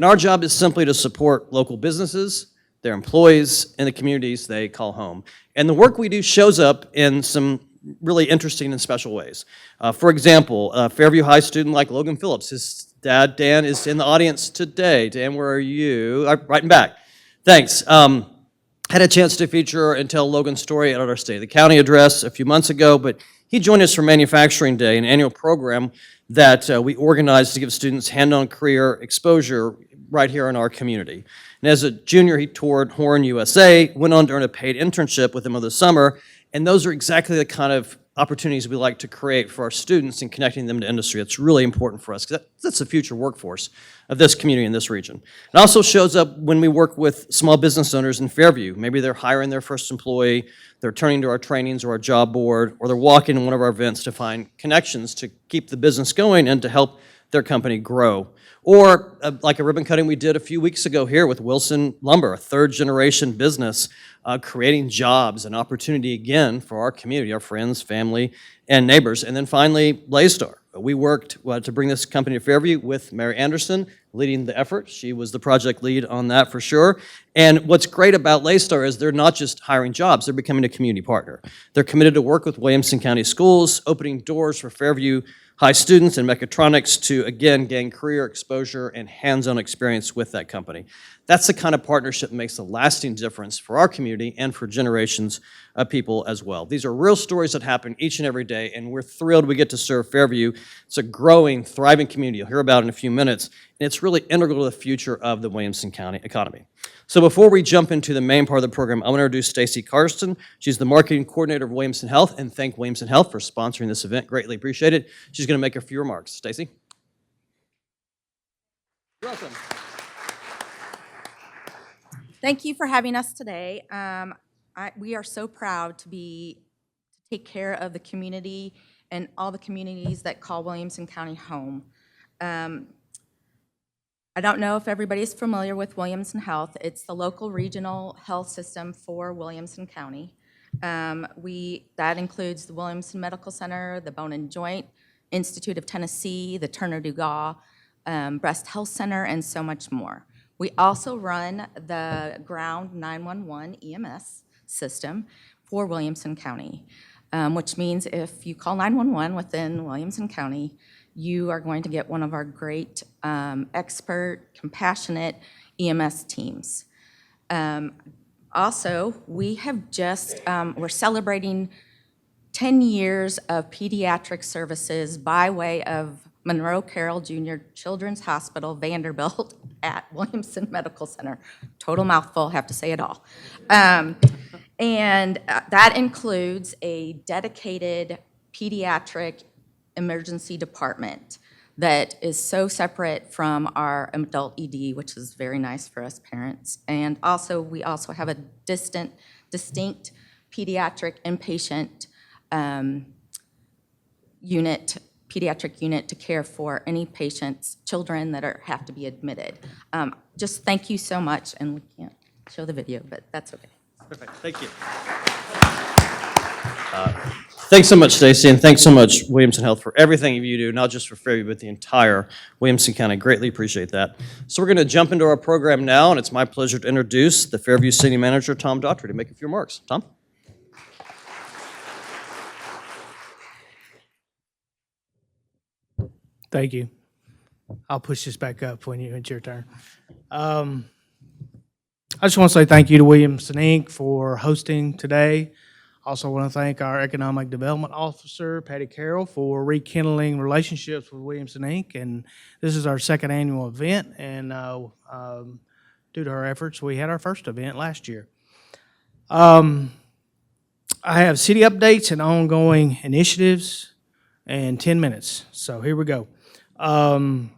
And our job is simply to support local businesses, their employees, and the communities they call home. And the work we do shows up in some really interesting and special ways. For example, a Fairview High student like Logan Phillips, his dad, Dan, is in the audience today. Dan, where are you? Right in back. Thanks. Had a chance to feature and tell Logan's story at our State of the County address a few months ago, but he joined us for Manufacturing Day, an annual program that we organized to give students hand-on career exposure right here in our community. And as a junior, he toured Horn, USA, went on to earn a paid internship with them over the summer, and those are exactly the kind of opportunities we like to create for our students and connecting them to industry. It's really important for us because that's the future workforce of this community in this region. It also shows up when we work with small business owners in Fairview. Maybe they're hiring their first employee, they're turning to our trainings or our job board, or they're walking in one of our events to find connections to keep the business going and to help their company grow. Or like a ribbon cutting we did a few weeks ago here with Wilson Lumber, a third-generation business creating jobs and opportunity again for our community, our friends, family, and neighbors. And then finally, Blaze-Star. We worked to bring this company to Fairview with Mary Anderson leading the effort. She was the project lead on that for sure. And what's great about Blaze-Star is they're not just hiring jobs, they're becoming a community partner. They're committed to work with Williamson County Schools, opening doors for Fairview High students and mechatronics to, again, gain career exposure and hands-on experience with that company. That's the kind of partnership that makes a lasting difference for our community and for generations of people as well. These are real stories that happen each and every day, and we're thrilled we get to serve Fairview. It's a growing, thriving community you'll hear about in a few minutes, and it's really integral to the future of the Williamson County economy. So before we jump into the main part of the program, I want to introduce Stacy Karsten. She's the marketing coordinator of Williamson Health, and thank Williamson Health for sponsoring this event. Greatly appreciate it. She's going to make a few remarks. Stacy? You're welcome. Thank you for having us today. We are so proud to take care of the community and all the communities that call Williamson County home. I don't know if everybody's familiar with Williamson Health. It's the local regional health system for Williamson County. That includes the Williamson Medical Center, the Bone and Joint Institute of Tennessee, the Turner Dugas Breast Health Center, and so much more. We also run the ground 911 EMS system for Williamson County, which means if you call 911 within Williamson County, you are going to get one of our great expert, compassionate EMS teams. Also, we have we're celebrating 10 years of pediatric services by way of Monroe Carroll Jr. Children's Hospital, Vanderbilt, at Williamson Medical Center. Total mouthful, have to say it all. And that includes a dedicated pediatric emergency department that is so separate from our adult ED, which is very nice for us parents. And also, we also have a distinct pediatric inpatient pediatric unit to care for any patients, children that have to be admitted. Just thank you so much, and we can't show the video, but that's okay. Perfect, thank you. Thanks so much, Stacy, and thanks so much, Williamson Health, for everything you do, not just for Fairview, but the entire Williamson County. Greatly appreciate that. So we're going to jump into our program now, and it's my pleasure to introduce the Fairview City Manager, Tom Daughtry, to make a few remarks. Tom? Thank you. I'll push this back up when it's your turn. I just want to say thank you to Williamson Inc. for hosting today. Also want to thank our Economic Development Officer, Patty Carroll, for rekindling relationships with Williamson Inc. And this is our second annual event, and due to her efforts, we had our first event last year. I have city updates and ongoing initiatives in 10 minutes, so here we go. I'm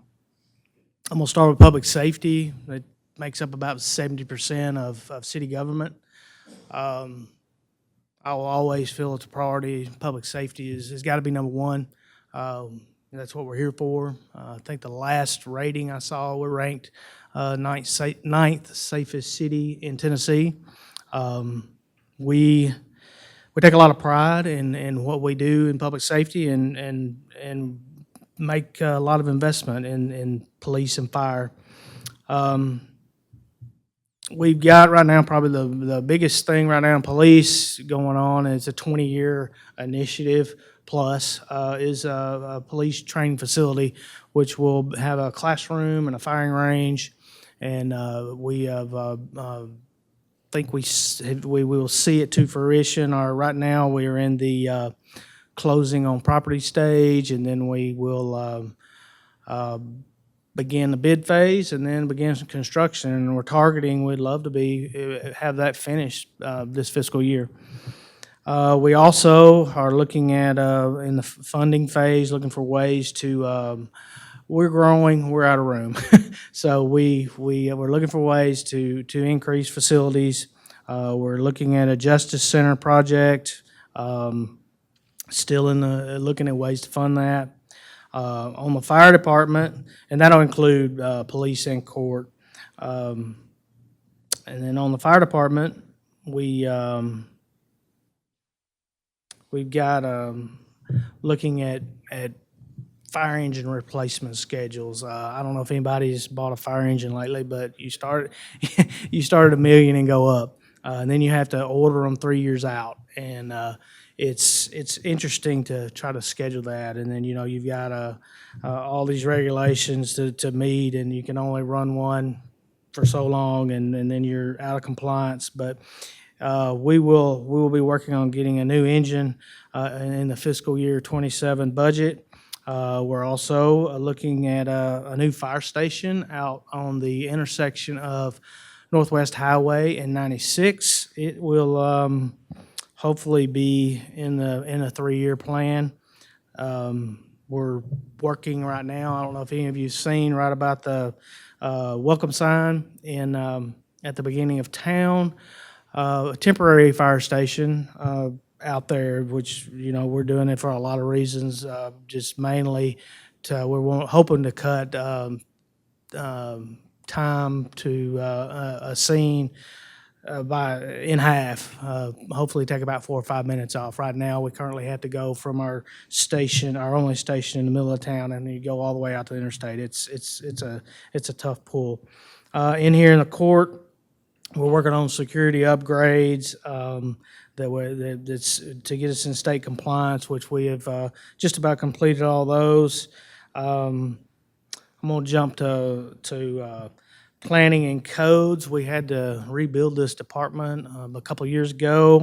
going to start with public safety. It makes up about 70% of city government. I will always feel it's a priority. Public safety has got to be number one. That's what we're here for. I think the last rating I saw, we're ranked ninth safest city in Tennessee. We take a lot of pride in what we do in public safety and make a lot of investment in police and fire. We've got right now probably the biggest thing right now in police going on is a 20-year initiative plus is a police training facility, which will have a classroom and a firing range, and we have think we will see it to fruition. Or right now we are in the closing on property stage, and then we will begin the bid phase and then begin some construction. And we're targeting, we'd love to have that finished this fiscal year. We also are looking at, in the funding phase, looking for ways to, we're growing, we're out of room. So we're looking for ways to increase facilities. We're looking at a Justice Center project, still looking at ways to fund that. On the fire department, and that'll include police and court. And then on the fire department, we've got looking at fire engine replacement schedules. I don't know if anybody's bought a fire engine lately, but you start $1 million and go up, and then you have to order them 3 years out, and it's interesting to try to schedule that. And then you've got all these regulations to meet, and you can only run one for so long, and then you're out of compliance. But we will be working on getting a new engine in the fiscal year 27 budget. We're also looking at a new fire station out on the intersection of Northwest Highway and 96. It will hopefully be in a 3-year plan. We're working right now. I don't know if any of you've seen right about the welcome sign at the beginning of town. A temporary fire station out there, which we're doing it for a lot of reasons. Just mainly we're hoping to cut time to a scene in half. Hopefully take about 4 or 5 minutes off. Right now, we currently have to go from our station, our only station in the middle of town, and you go all the way out to the interstate. It's a tough pull. In here in the court, we're working on security upgrades that's to get us in state compliance, which we have just about completed all those. I'm going to jump to planning and codes. We had to rebuild this department a couple of years ago.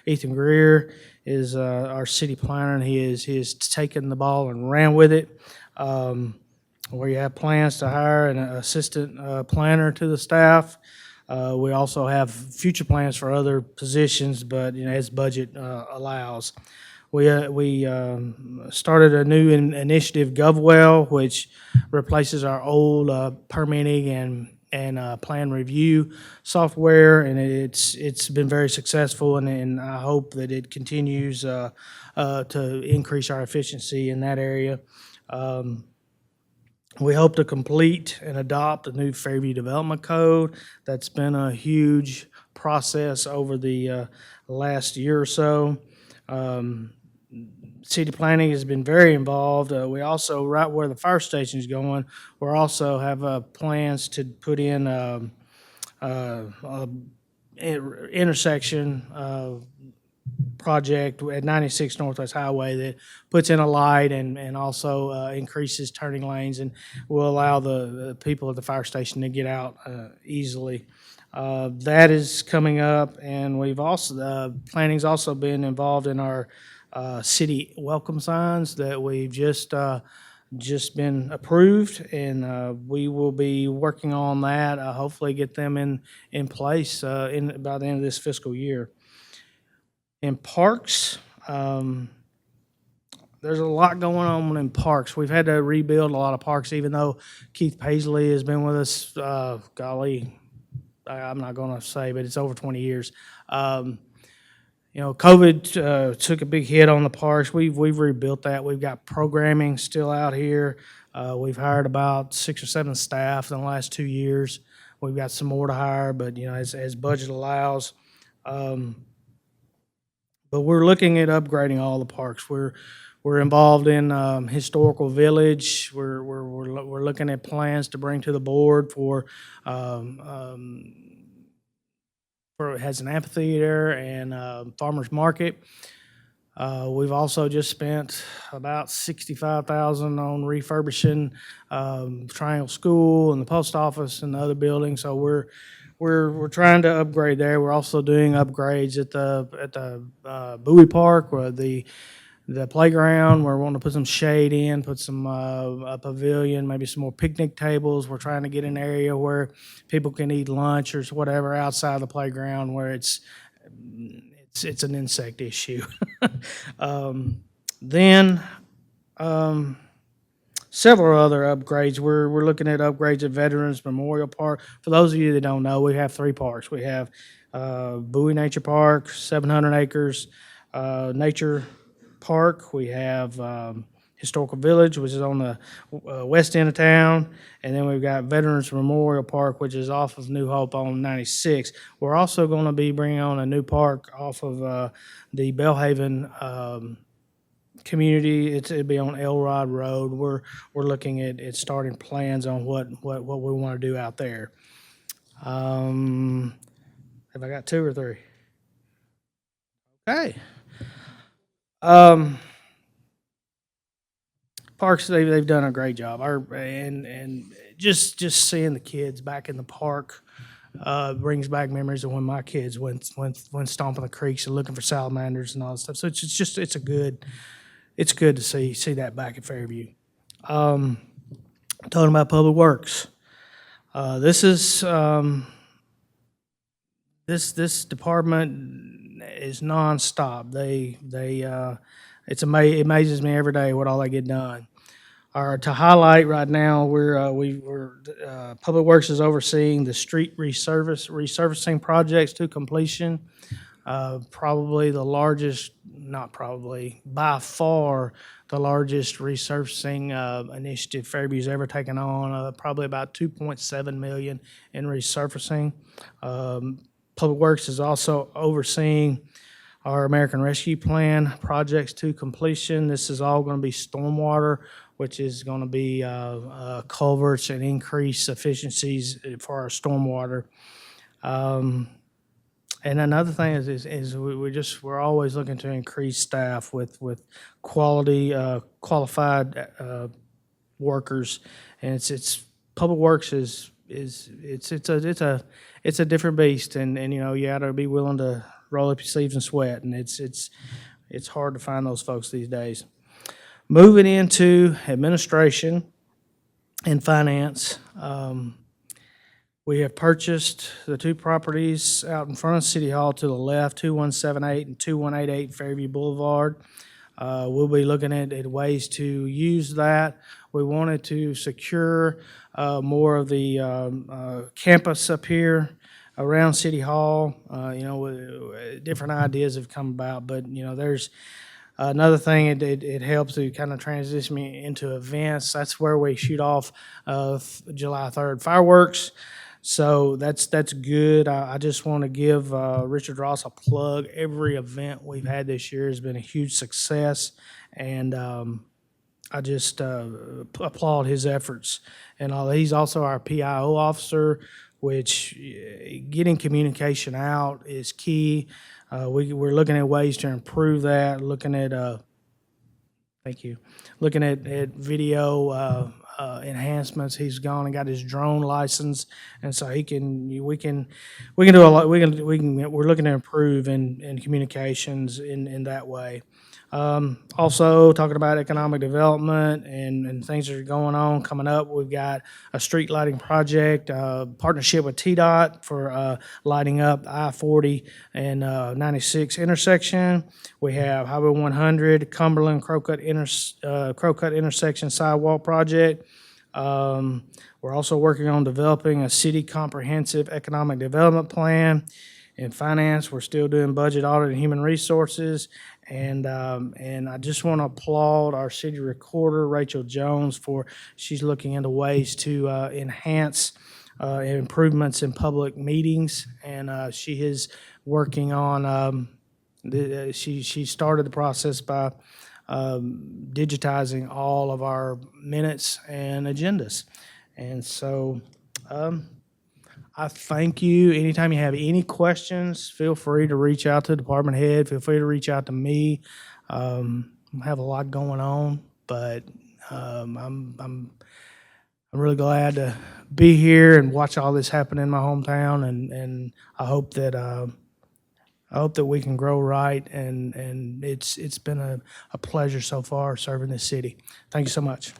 Ethan Greer is our city planner, and he has taken the ball and ran with it. We have plans to hire an assistant planner to the staff. We also have future plans for other positions, but as budget allows. We started a new initiative, GovWell, which replaces our old permitting and plan review software, and it's been very successful, and I hope that it continues to increase our efficiency in that area. We hope to complete and adopt a new Fairview Development Code. That's been a huge process over the last year or so. City planning has been very involved. We also, right where the fire station is going, we also have plans to put in intersection project at 96 Northwest Highway that puts in a light and also increases turning lanes and will allow the people at the fire station to get out easily. That is coming up, and we've also planning's also been involved in our city welcome signs that we've just been approved, and we will be working on that. Hopefully, get them in place by the end of this fiscal year. In parks, there's a lot going on in parks. We've had to rebuild a lot of parks, even though Keith Paisley has been with us, golly, I'm not going to say, but it's over 20 years. COVID took a big hit on the parks. We've rebuilt that. We've got programming still out here. We've hired about 6 or 7 staff in the last 2 years. We've got some more to hire, but as budget allows. But we're looking at upgrading all the parks. We're We're involved in historical village. We're looking at plans to bring to the board for it has an amphitheater and farmers market. We've also just spent about $65,000 on refurbishing Triangle School and the post office and the other buildings. So we're trying to upgrade there. We're also doing upgrades at the Bowie Park, where the playground. We're wanting to put some shade in, put some a pavilion, maybe some more picnic tables. We're trying to get an area where people can eat lunch or whatever outside the playground, where it's an insect issue. Then several other upgrades. We're looking at upgrades at Veterans Memorial Park. For those of you that don't know, we have 3 parks. We have Bowie Nature Park, 700 acres, Nature Park. We have Historical Village, which is on the west end of town, and then we've got Veterans Memorial Park, which is off of New Hope on 96. We're also going to be bringing on a new park off of the Bellhaven community. It'll be on Elrod Road. We're looking at starting plans on what we want to do out there. Have I got 2 or 3? Okay. Parks, they've done a great job. And just seeing the kids back in the park brings back memories of when my kids went stomping the creeks and looking for salamanders and all that stuff. So it's good to see that back at Fairview. Talking about Public Works, this department is nonstop. It amazes me every day what all they get done. To highlight right now, Public Works is overseeing the street resurfacing projects to completion. Probably the largest, not probably, by far the largest resurfacing initiative Fairview's ever taken on. Probably about $2.7 million in resurfacing. Public Works is also overseeing our American Rescue Plan projects to completion. This is all going to be stormwater, which is going to be culverts and increase efficiencies for our stormwater. And another thing is we're always looking to increase staff with qualified workers, and it's Public Works is it's a different beast, and you got to be willing to roll up your sleeves and sweat, and it's hard to find those folks these days. Moving into administration and finance, we have purchased the 2 properties out in front of City Hall to the left, 2178 and 2188 Fairview Boulevard. We'll be looking at ways to use that. We wanted to secure more of the campus up here around City Hall. Different ideas have come about, but there's another thing. It helps to kind of transition me into events. That's where we shoot off July 3rd fireworks. So that's good. I just want to give Richard Ross a plug. Every event we've had this year has been a huge success, and I just applaud his efforts. And he's also our PIO officer, which getting communication out is key. We're looking at ways to improve that, looking at video enhancements. He's gone and got his drone license, and so we can do a lot. We're looking to improve in communications in that way. Also talking about economic development and things that are going on coming up. We've got a street lighting project, partnership with TDOT for lighting up I-40 and 96 intersection. We have Highway 100, Cumberland Crowcut intersection sidewalk project. We're also working on developing a city comprehensive economic development plan. In finance, we're still doing budget audit and human resources. And I just want to applaud our city recorder, Rachel Jones, she's looking into ways to enhance improvements in public meetings. And she is working on, she started the process by digitizing all of our minutes and agendas. And so I thank you. Anytime you have any questions, feel free to reach out to the department head. Feel free to reach out to me. I have a lot going on, but I'm really glad to be here and watch all this happen in my hometown, and I hope that we can grow right, and it's been a pleasure so far serving this city. Thank you so much.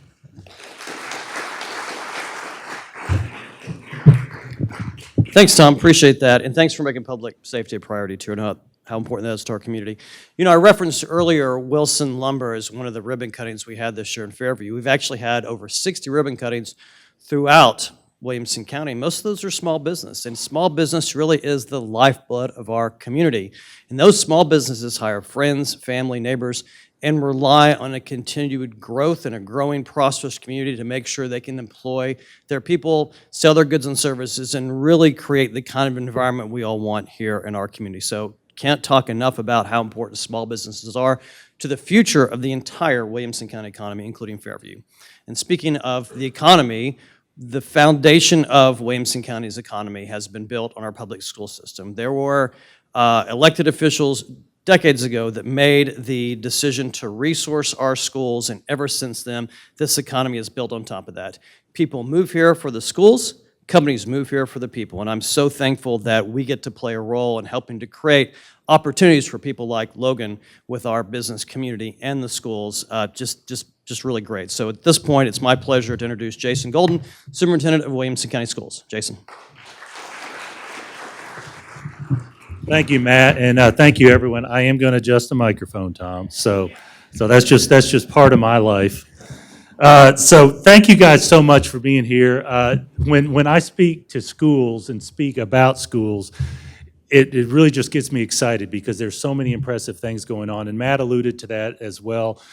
Thanks, Tom. Appreciate that. And thanks for making public safety a priority, too, and how important that is to our community. You know, I referenced earlier Wilson Lumber as one of the ribbon cuttings we had this year in Fairview. We've actually had over 60 ribbon cuttings throughout Williamson County. Most of those are small business, and small business really is the lifeblood of our community. And those small businesses hire friends, family, neighbors, and rely on a continued growth and a growing, prosperous community to make sure they can employ their people, sell their goods and services, and really create the kind of environment we all want here in our community. So can't talk enough about how important small businesses are to the future of the entire Williamson County economy, including Fairview. And speaking of the economy, the foundation of Williamson County's economy has been built on our public school system. There were elected officials decades ago that made the decision to resource our schools, and ever since then, this economy is built on top of that. People move here for the schools, companies move here for the people, and I'm so thankful that we get to play a role in helping to create opportunities for people like Logan with our business community and the schools. Just really great. So at this point, it's my pleasure to introduce Jason Golden, Superintendent of Williamson County Schools. Jason. Thank you, Matt, and thank you, everyone. I am going to adjust the microphone, Tom. So that's just part of my life. So thank you guys so much for being here. When I speak to schools and speak about schools, it really just gets me excited because there's so many impressive things going on, and Matt alluded to that as well.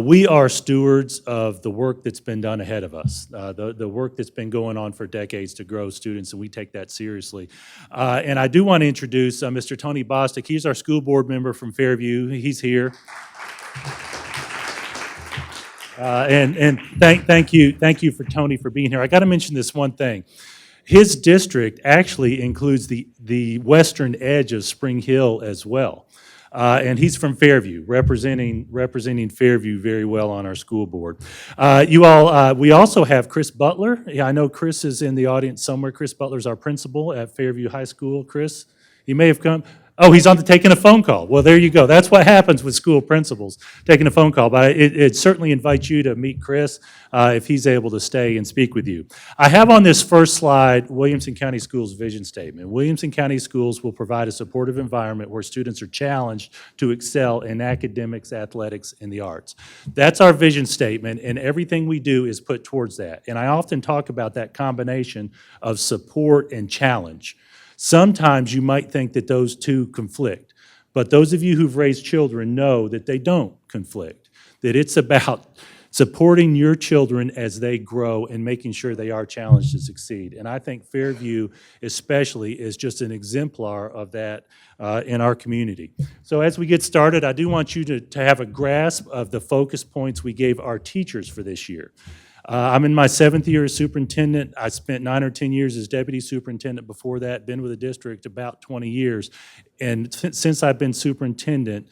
We are stewards of the work that's been done ahead of us, the work that's been going on for decades to grow students, and we take that seriously. And I do want to introduce Mr. Tony Bostic. He's our school board member from Fairview. He's here. And thank you for Tony for being here. I got to mention this one thing. His district actually includes the western edge of Spring Hill as well. And he's from Fairview, representing Fairview very well on our school board. We also have Chris Butler. Yeah, I know Chris is in the audience somewhere. Chris Butler's our principal at Fairview High School. Chris, he may have come. Oh, he's taking a phone call. Well, there you go. That's what happens with school principals, taking a phone call. But it certainly invites you to meet Chris if he's able to stay and speak with you. I have on this first slide Williamson County Schools' vision statement. Williamson County Schools will provide a supportive environment where students are challenged to excel in academics, athletics, and the arts. That's our vision statement, and everything we do is put towards that. And I often talk about that combination of support and challenge. Sometimes you might think that those two conflict, but those of you who've raised children know that they don't conflict, that it's about supporting your children as they grow and making sure they are challenged to succeed. And I think Fairview especially is just an exemplar of that in our community. So as we get started, I do want you to have a grasp of the focus points we gave our teachers for this year. I'm in my 7th year as superintendent. I spent 9 or 10 years as deputy superintendent before that, been with the district about 20 years. And since I've been superintendent,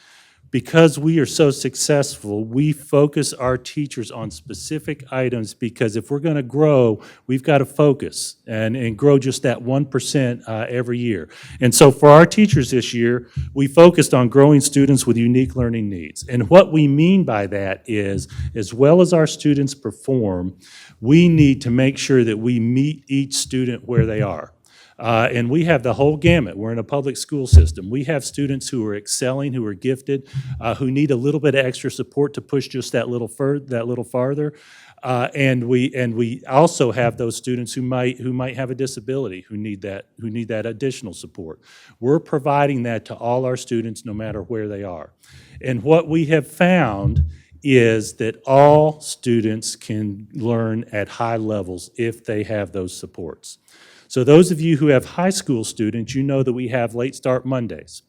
because we are so successful, we focus our teachers on specific items because if we're going to grow, we've got to focus and grow just that 1% every year. And so for our teachers this year, we focused on growing students with unique learning needs. And what we mean by that is, as well as our students perform, we need to make sure that we meet each student where they are. And we have the whole gamut. We're in a public school system. We have students who are excelling, who are gifted, who need a little bit of extra support to push just that little farther. And we also have those students who might have a disability, who need that additional support. We're providing that to all our students, no matter where they are. And what we have found is that all students can learn at high levels if they have those supports. So those of you who have high school students, you know that we have Late Start Mondays.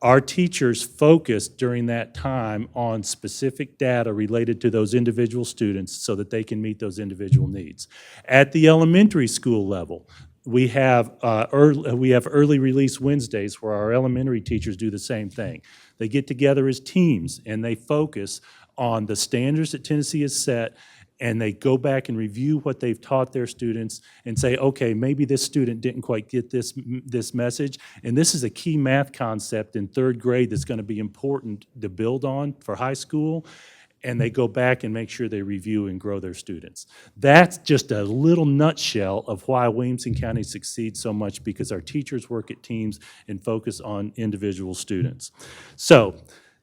Our teachers focused during that time on specific data related to those individual students so that they can meet those individual needs. At the elementary school level, we have early release Wednesdays where our elementary teachers do the same thing. They get together as teams and they focus on the standards that Tennessee has set, and they go back and review what they've taught their students and say, okay, maybe this student didn't quite get this message, and this is a key math concept in third grade that's going to be important to build on for high school, and they go back and make sure they review and grow their students. That's just a little nutshell of why Williamson County succeeds so much, because our teachers work at teams and focus on individual students. So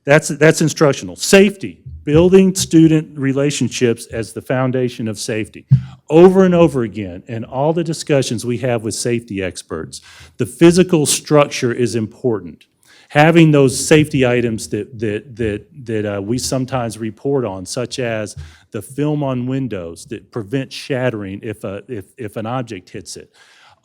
that's instructional. Safety, building student relationships as the foundation of safety. Over and over again, in all the discussions we have with safety experts, the physical structure is important. Having those safety items that we sometimes report on, such as the film on windows that prevent shattering if an object hits it.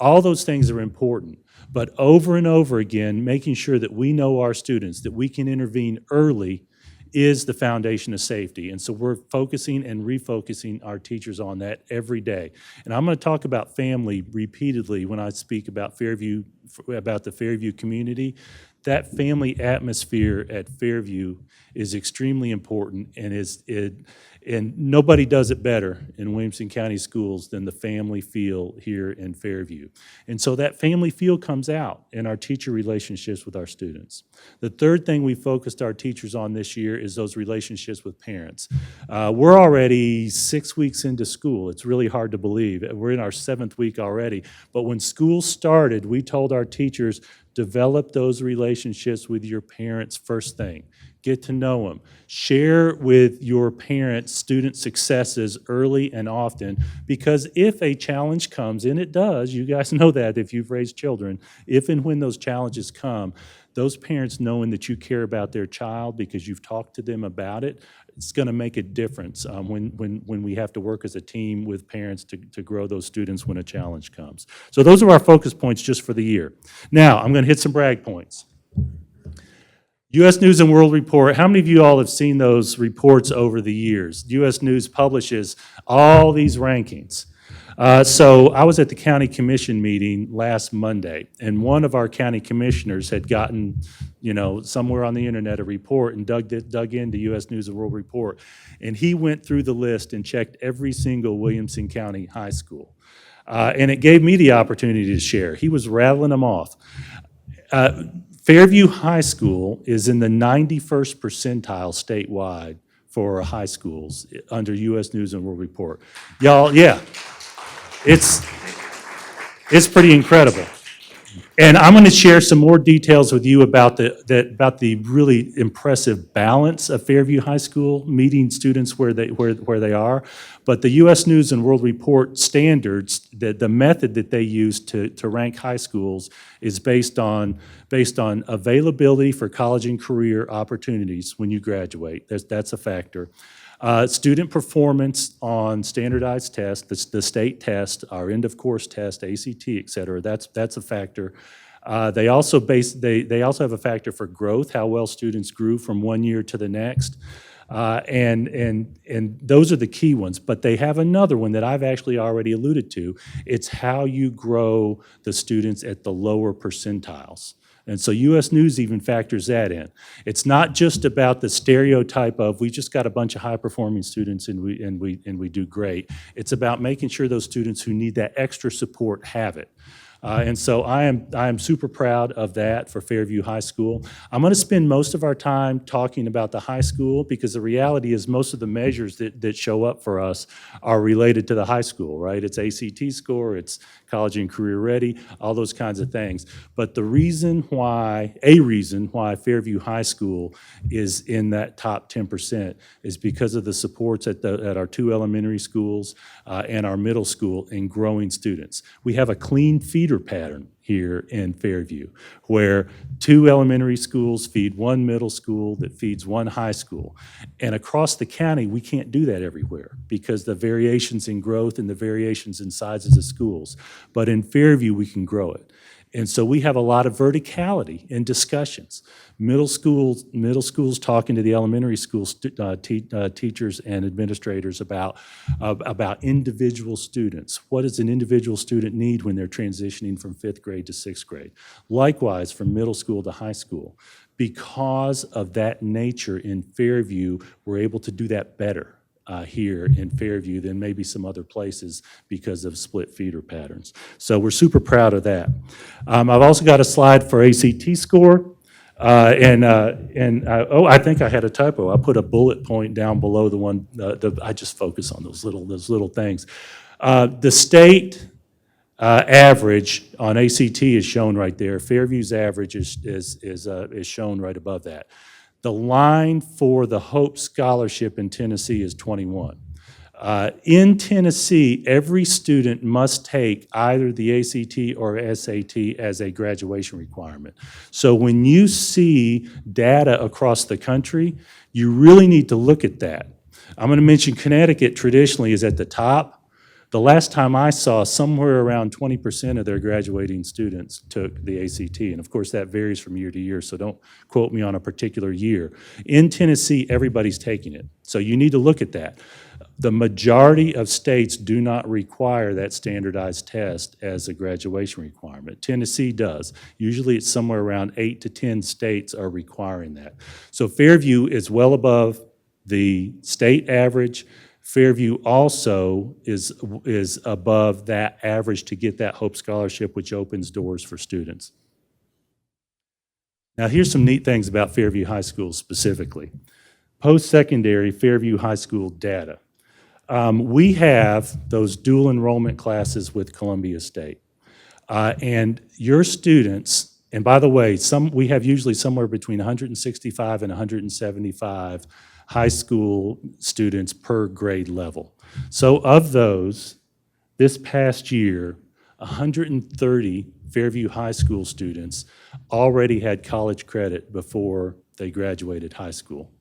All those things are important. But over and over again, making sure that we know our students, that we can intervene early, is the foundation of safety. And so we're focusing and refocusing our teachers on that every day. And I'm going to talk about family repeatedly when I speak about Fairview, about the Fairview community. That family atmosphere at Fairview is extremely important, and nobody does it better in Williamson County schools than the family feel here in Fairview. And so that family feel comes out in our teacher relationships with our students. The third thing we focused our teachers on this year is those relationships with parents. We're already 6 weeks into school. It's really hard to believe. We're in our 7th week already. But when school started, we told our teachers, develop those relationships with your parents first thing. Get to know them. Share with your parents student successes early and often, because if a challenge comes, and it does, you guys know that if you've raised children, if and when those challenges come, those parents knowing that you care about their child because you've talked to them about it, it's going to make a difference when we have to work as a team with parents to grow those students when a challenge comes. So those are our focus points just for the year. Now, I'm going to hit some brag points. U.S. News and World Report, how many of you all have seen those reports over the years? U.S. News publishes all these rankings. So I was at the county commission meeting last Monday, and one of our county commissioners had gotten, somewhere on the internet a report and dug into U.S. News and World Report, and he went through the list and checked every single Williamson County high school. And it gave me the opportunity to share. He was rattling them off. Fairview High School is in the 91st percentile statewide for high schools under U.S. News and World Report. Y'all, yeah. It's pretty incredible. And I'm going to share some more details with you about the really impressive balance of Fairview High School, meeting students where they are. But the U.S. News and World Report standards, the method that they use to rank high schools is based on availability for college and career opportunities when you graduate. That's a factor. Student performance on standardized tests, the state test, our end of course test, ACT, et cetera, that's a factor. They also have a factor for growth, how well students grew from one year to the next. And those are the key ones, but they have another one that I've actually already alluded to. It's how you grow the students at the lower percentiles. And so U.S. News even factors that in. It's not just about the stereotype of we just got a bunch of high-performing students and we do great. It's about making sure those students who need that extra support have it. And so I am super proud of that for Fairview High School. I'm going to spend most of our time talking about the high school because the reality is most of the measures that show up for us are related to the high school, right? It's ACT score, it's college and career ready, all those kinds of things. But a reason why Fairview High School is in that top 10% is because of the supports at our 2 elementary schools and our middle school in growing students. We have a clean feeder pattern here in Fairview, where 2 elementary schools feed 1 middle school that feeds 1 high school. And across the county, we can't do that everywhere because the variations in growth and the variations in sizes of schools. But in Fairview, we can grow it. And so we have a lot of verticality in discussions. Middle schools talking to the elementary school teachers and administrators about individual students. What does an individual student need when they're transitioning from 5th grade to 6th grade? Likewise, from middle school to high school. Because of that nature in Fairview, we're able to do that better here in Fairview than maybe some other places because of split feeder patterns. So we're super proud of that. I've also got a slide for ACT score. Oh, I think I had a typo. I put a bullet point down below the one, I just focus on those little things. The state average on ACT is shown right there. Fairview's average is shown right above that. The line for the Hope Scholarship in Tennessee is 21. In Tennessee, every student must take either the ACT or SAT as a graduation requirement. So when you see data across the country, you really need to look at that. I'm going to mention Connecticut traditionally is at the top. The last time I saw, somewhere around 20% of their graduating students took the ACT, and of course that varies from year to year, so don't quote me on a particular year. In Tennessee, everybody's taking it, so you need to look at that. The majority of states do not require that standardized test as a graduation requirement. Tennessee does. Usually it's somewhere around 8 to 10 states are requiring that. So Fairview is well above the state average. Fairview also is above that average to get that Hope Scholarship, which opens doors for students. Now, here's some neat things about Fairview High School specifically. Post-secondary Fairview High School data. We have those dual enrollment classes with Columbia State. And your students, and by the way, we have usually somewhere between 165 and 175 high school students per grade level. So of those, this past year, 130 Fairview High School students already had college credit before they graduated high school.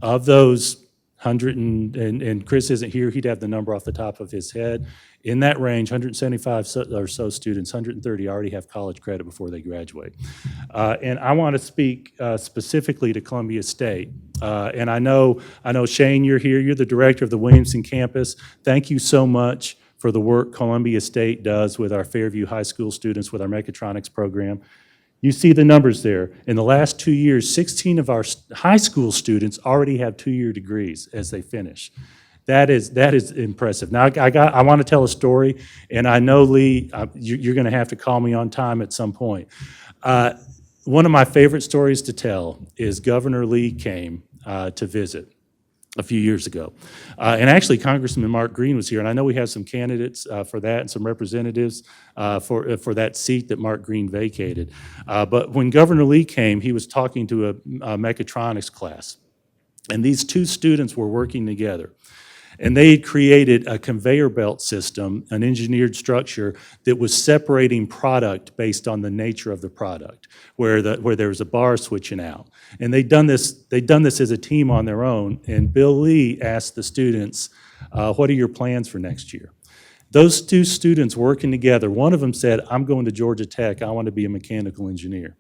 Of those 100, and Chris isn't here, he'd have the number off the top of his head. In that range, 175 or so students, 130 already have college credit before they graduate. And I want to speak specifically to Columbia State. And I know Shane, you're here. You're the director of the Williamson campus. Thank you so much for the work Columbia State does with our Fairview High School students with our mechatronics program. You see the numbers there. In the last 2 years, 16 of our high school students already have 2-year degrees as they finish. That is impressive. Now, I want to tell a story, and I know, Lee, you're going to have to call me on time at some point. One of my favorite stories to tell is Governor Lee came to visit a few years ago. And actually, Congressman Mark Green was here, and I know we have some candidates for that and some representatives for that seat that Mark Green vacated. But when Governor Lee came, he was talking to a mechatronics class, and these two students were working together. And they had created a conveyor belt system, an engineered structure that was separating product based on the nature of the product, where there was a bar switching out. And they'd done this as a team on their own. And Bill Lee asked the students, "What are your plans for next year?" Those two students working together, one of them said, "I'm going to Georgia Tech. I want to be a mechanical engineer."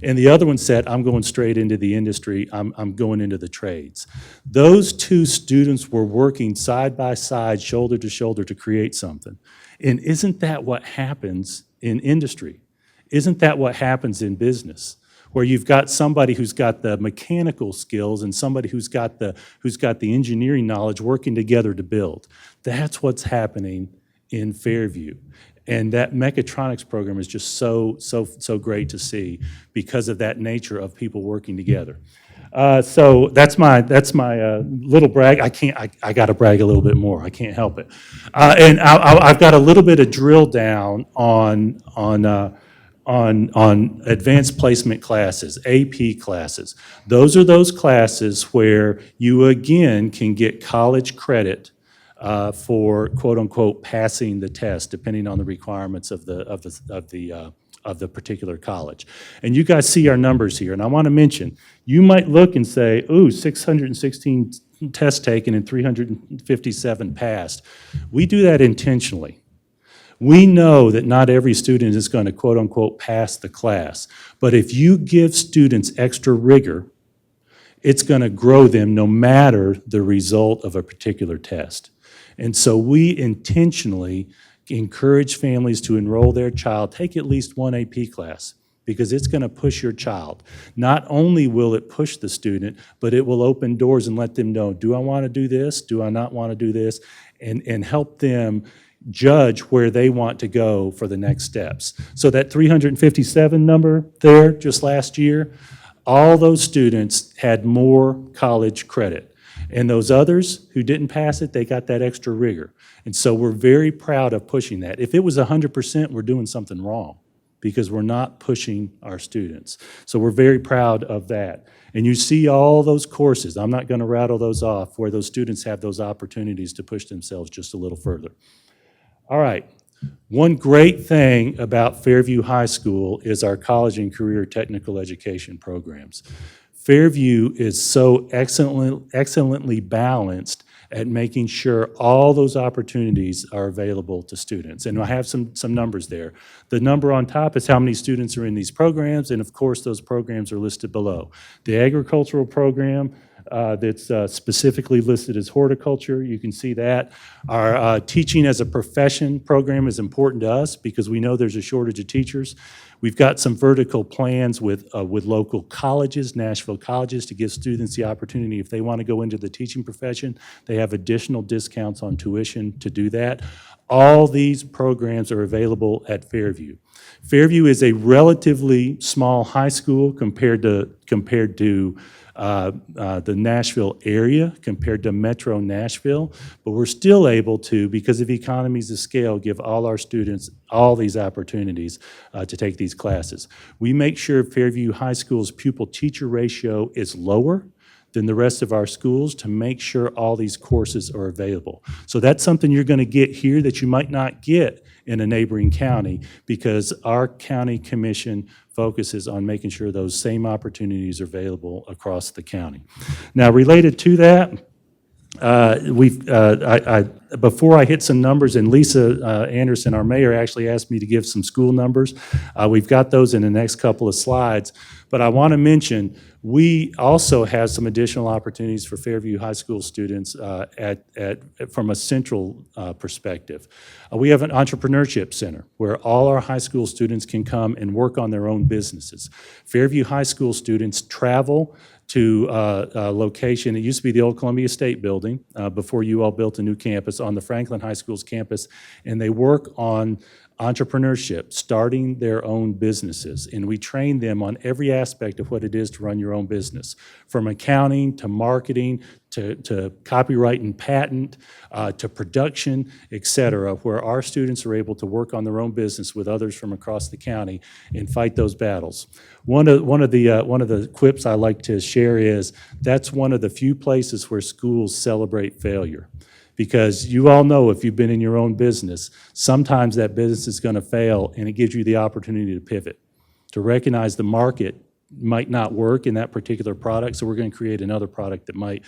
And the other one said, "I'm going straight into the industry. I'm going into the trades." Those two students were working side by side, shoulder to shoulder to create something. And isn't that what happens in industry? Isn't that what happens in business? Where you've got somebody who's got the mechanical skills and somebody who's got the engineering knowledge working together to build. That's what's happening in Fairview. And that mechatronics program is just so great to see because of that nature of people working together. So that's my little brag. I got to brag a little bit more. I can't help it. And I've got a little bit of drill down on advanced placement classes, AP classes. Those are those classes where you again can get college credit for quote unquote passing the test, depending on the requirements of the particular college. And you guys see our numbers here, and I want to mention, you might look and say, ooh, 616 tests taken and 357 passed. We do that intentionally. We know that not every student is going to quote unquote pass the class, but if you give students extra rigor, it's going to grow them no matter the result of a particular test. And so we intentionally encourage families to enroll their child, take at least one AP class, because it's going to push your child. Not only will it push the student, but it will open doors and let them know, do I want to do this? Do I not want to do this? And help them judge where they want to go for the next steps. So that 357 number there just last year, all those students had more college credit. And those others who didn't pass it, they got that extra rigor. And so we're very proud of pushing that. If it was 100%, we're doing something wrong because we're not pushing our students. So we're very proud of that. And you see all those courses, I'm not going to rattle those off, where those students have those opportunities to push themselves just a little further. All right. One great thing about Fairview High School is our college and career technical education programs. Fairview is so excellently balanced at making sure all those opportunities are available to students. And I have some numbers there. The number on top is how many students are in these programs, and of course, those programs are listed below. The agricultural program, that's specifically listed as horticulture. You can see that. Our teaching as a profession program is important to us because we know there's a shortage of teachers. We've got some vertical plans with local colleges, Nashville colleges, to give students the opportunity, if they want to go into the teaching profession, they have additional discounts on tuition to do that. All these programs are available at Fairview. Fairview is a relatively small high school compared to the Nashville area, compared to Metro Nashville, but we're still able to, because of economies of scale, give all our students all these opportunities to take these classes. We make sure Fairview High School's pupil-teacher ratio is lower than the rest of our schools to make sure all these courses are available. So that's something you're going to get here that you might not get in a neighboring county, because our county commission focuses on making sure those same opportunities are available across the county. Now, related to that, before I hit some numbers, and Lisa Anderson, our mayor, actually asked me to give some school numbers. We've got those in the next couple of slides, but I want to mention we also have some additional opportunities for Fairview High School students from a central perspective. We have an entrepreneurship center where all our high school students can come and work on their own businesses. Fairview High School students travel to a location, it used to be the old Columbia State Building before you all built a new campus on the Franklin High School's campus, and they work on entrepreneurship, starting their own businesses. And we train them on every aspect of what it is to run your own business, from accounting to marketing to copyright and patent to production, et cetera, where our students are able to work on their own business with others from across the county and fight those battles. One of the quips I like to share is that's one of the few places where schools celebrate failure. Because you all know, if you've been in your own business, sometimes that business is going to fail, and it gives you the opportunity to pivot, to recognize the market might not work in that particular product, so we're going to create another product that might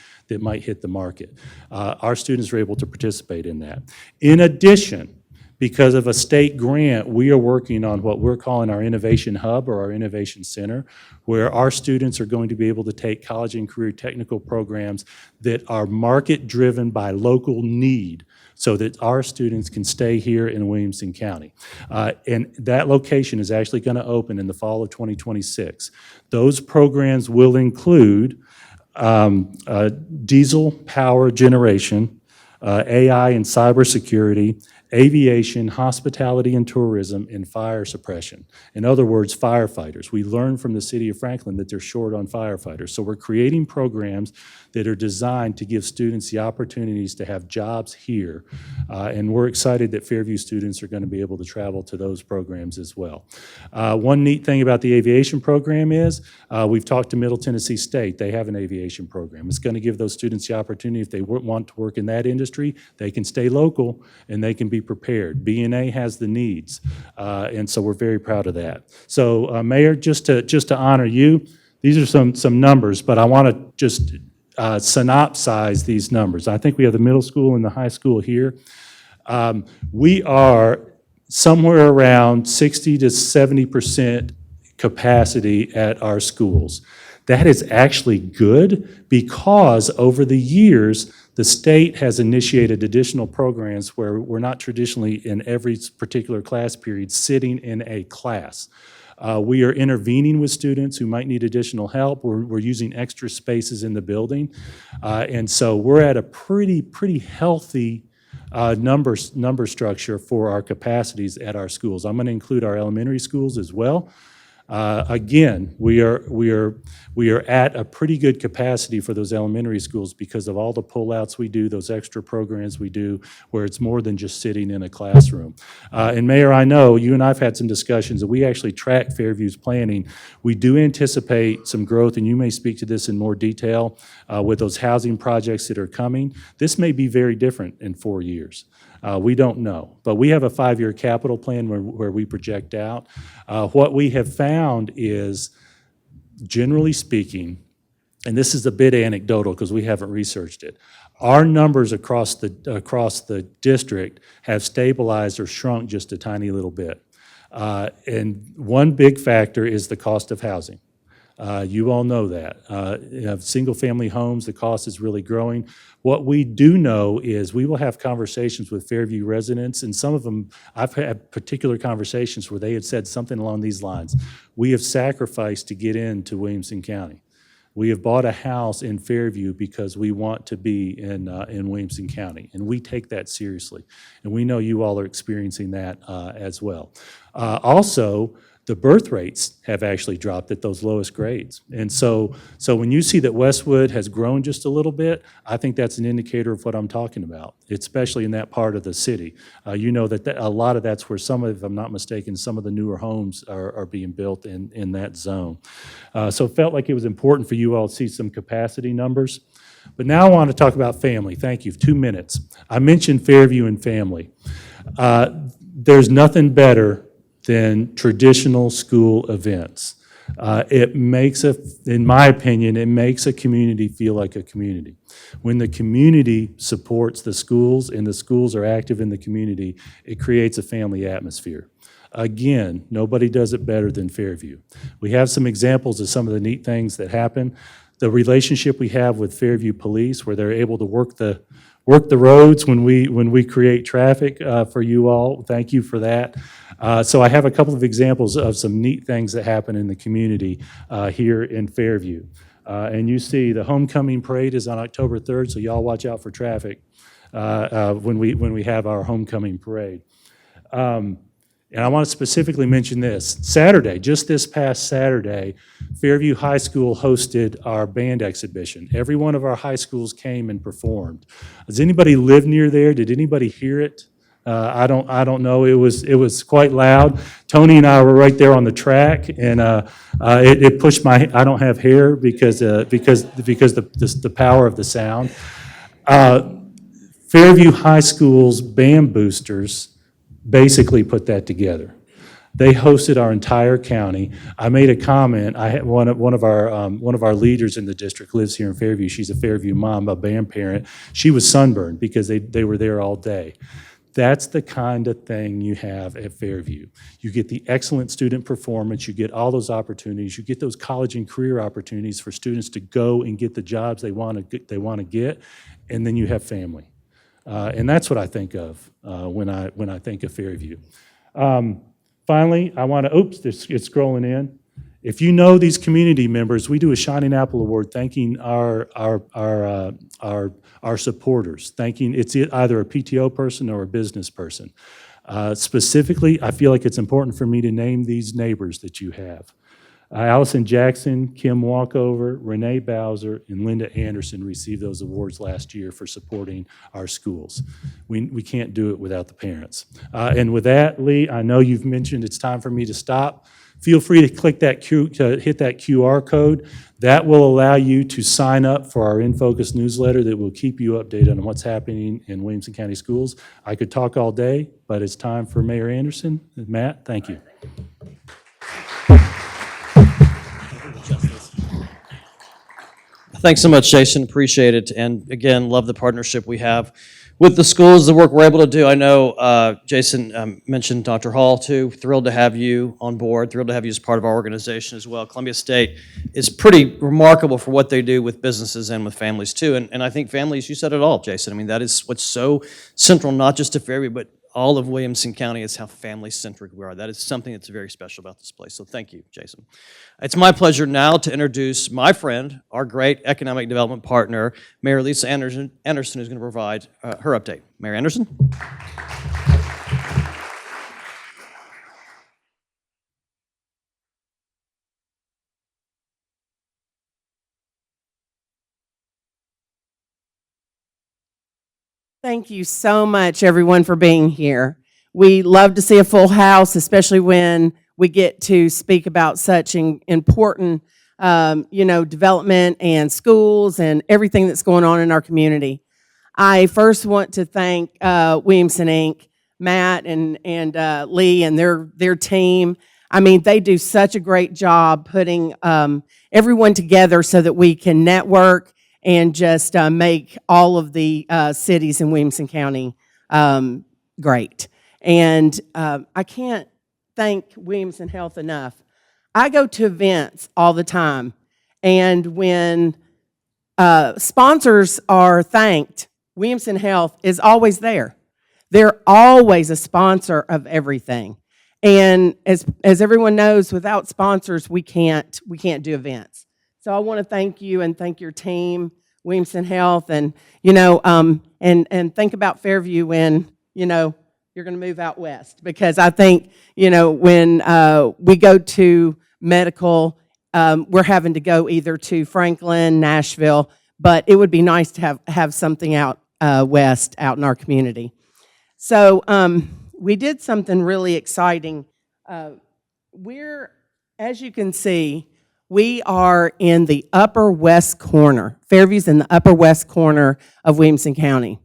hit the market. Our students are able to participate in that. In addition, because of a state grant, we are working on what we're calling our Innovation Hub or our Innovation Center, where our students are going to be able to take college and career technical programs that are market-driven by local need, so that our students can stay here in Williamson County. And that location is actually going to open in the fall of 2026. Those programs will include diesel power generation, AI and cybersecurity, aviation, hospitality and tourism, and fire suppression. In other words, firefighters. We learned from the city of Franklin that they're short on firefighters. So we're creating programs that are designed to give students the opportunities to have jobs here. And we're excited that Fairview students are going to be able to travel to those programs as well. One neat thing about the aviation program is we've talked to Middle Tennessee State. They have an aviation program. It's going to give those students the opportunity, if they want to work in that industry, they can stay local and they can be prepared. B&A has the needs, and so we're very proud of that. So, Mayor, just to honor you, these are some numbers, but I want to just synopsize these numbers. I think we have the middle school and the high school here. We are somewhere around 60 to 70% capacity at our schools. That is actually good because over the years, the state has initiated additional programs where we're not traditionally in every particular class period sitting in a class. We are intervening with students who might need additional help. We're using extra spaces in the building. And so we're at a pretty healthy number structure for our capacities at our schools. I'm going to include our elementary schools as well. Again, we are at a pretty good capacity for those elementary schools because of all the pullouts we do, those extra programs we do, where it's more than just sitting in a classroom. And Mayor, I know you and I've had some discussions, and we actually track Fairview's planning. We do anticipate some growth, and you may speak to this in more detail with those housing projects that are coming. This may be very different in 4 years. We don't know, but we have a 5-year capital plan where we project out. What we have found is, generally speaking, and this is a bit anecdotal because we haven't researched it, our numbers across the district have stabilized or shrunk just a tiny little bit. And one big factor is the cost of housing. You all know that. Single-family homes, the cost is really growing. What we do know is we will have conversations with Fairview residents, and some of them, I've had particular conversations where they had said something along these lines. We have sacrificed to get into Williamson County. We have bought a house in Fairview because we want to be in Williamson County, and we take that seriously. And we know you all are experiencing that as well. Also, the birth rates have actually dropped at those lowest grades. And so when you see that Westwood has grown just a little bit, I think that's an indicator of what I'm talking about, especially in that part of the city. You know that a lot of that's where some of, if I'm not mistaken, some of the newer homes are being built in that zone. So it felt like it was important for you all to see some capacity numbers. But now I want to talk about family. Thank you. 2 minutes. I mentioned Fairview and family. There's nothing better than traditional school events. It makes in my opinion, it makes a community feel like a community. When the community supports the schools and the schools are active in the community, it creates a family atmosphere. Again, nobody does it better than Fairview. We have some examples of some of the neat things that happen. The relationship we have with Fairview Police, where they're able to work the roads when we create traffic for you all. Thank you for that. So I have a couple of examples of some neat things that happen in the community here in Fairview. And you see the homecoming parade is on October 3rd, so y'all watch out for traffic when we have our homecoming parade. And I want to specifically mention this. Saturday, just this past Saturday, Fairview High School hosted our band exhibition. Every one of our high schools came and performed. Does anybody live near there? Did anybody hear it? I don't know. It was quite loud. Tony and I were right there on the track, and it pushed my. I don't have hair because the power of the sound. Fairview High School's band boosters basically put that together. They hosted our entire county. I made a comment. I had one of our leaders in the district lives here in Fairview. She's a Fairview mom, a band parent. She was sunburned because they were there all day. That's the kind of thing you have at Fairview. You get the excellent student performance, you get all those opportunities, you get those college and career opportunities for students to go and get the jobs they want to get, and then you have family. And that's what I think of when I think of Fairview. Finally, I want to, it's scrolling in. If you know these community members, we do a Shining Apple Award thanking our supporters, thanking, it's either a PTO person or a business person. Specifically, I feel like it's important for me to name these neighbors that you have. Allison Jackson, Kim Walkover, Renee Bowser, and Linda Anderson received those awards last year for supporting our schools. We can't do it without the parents. And with that, Lee, I know you've mentioned it's time for me to stop. Feel free to click that hit that QR code. That will allow you to sign up for our In Focus newsletter that will keep you updated on what's happening in Williamson County Schools. I could talk all day, but it's time for Mayor Anderson. Matt, thank you. Thanks so much, Jason. Appreciate it. And again, love the partnership we have with the schools, the work we're able to do. I know Jason mentioned Dr. Hall too. Thrilled to have you on board. Thrilled to have you as part of our organization as well. Columbia State is pretty remarkable for what they do with businesses and with families too. And I think families, you said it all, Jason. I mean, that is what's so central, not just to Fairview, but all of Williamson County is how family-centric we are. That is something that's very special about this place. So thank you, Jason. It's my pleasure now to introduce my friend, our great economic development partner, Mayor Lisa Anderson, who's going to provide her update. Mayor Anderson? Thank you so much, everyone, for being here. We love to see a full house, especially when we get to speak about such important, development and schools and everything that's going on in our community. I first want to thank Williamson Inc., Matt and Lee and their team. I mean, they do such a great job putting everyone together so that we can network and just make all of the cities in Williamson County great. And I can't thank Williamson Health enough. I go to events all the time, and when sponsors are thanked, Williamson Health is always there. They're always a sponsor of everything. And as everyone knows, without sponsors, we can't do events. So I want to thank you and thank your team, Williamson Health, and and think about Fairview when you're going to move out west, because I think when we go to medical, we're having to go either to Franklin, Nashville, but it would be nice to have something out west, out in our community. So we did something really exciting. As you can see, we are in the upper west corner. Fairview's in the upper west corner of Williamson County.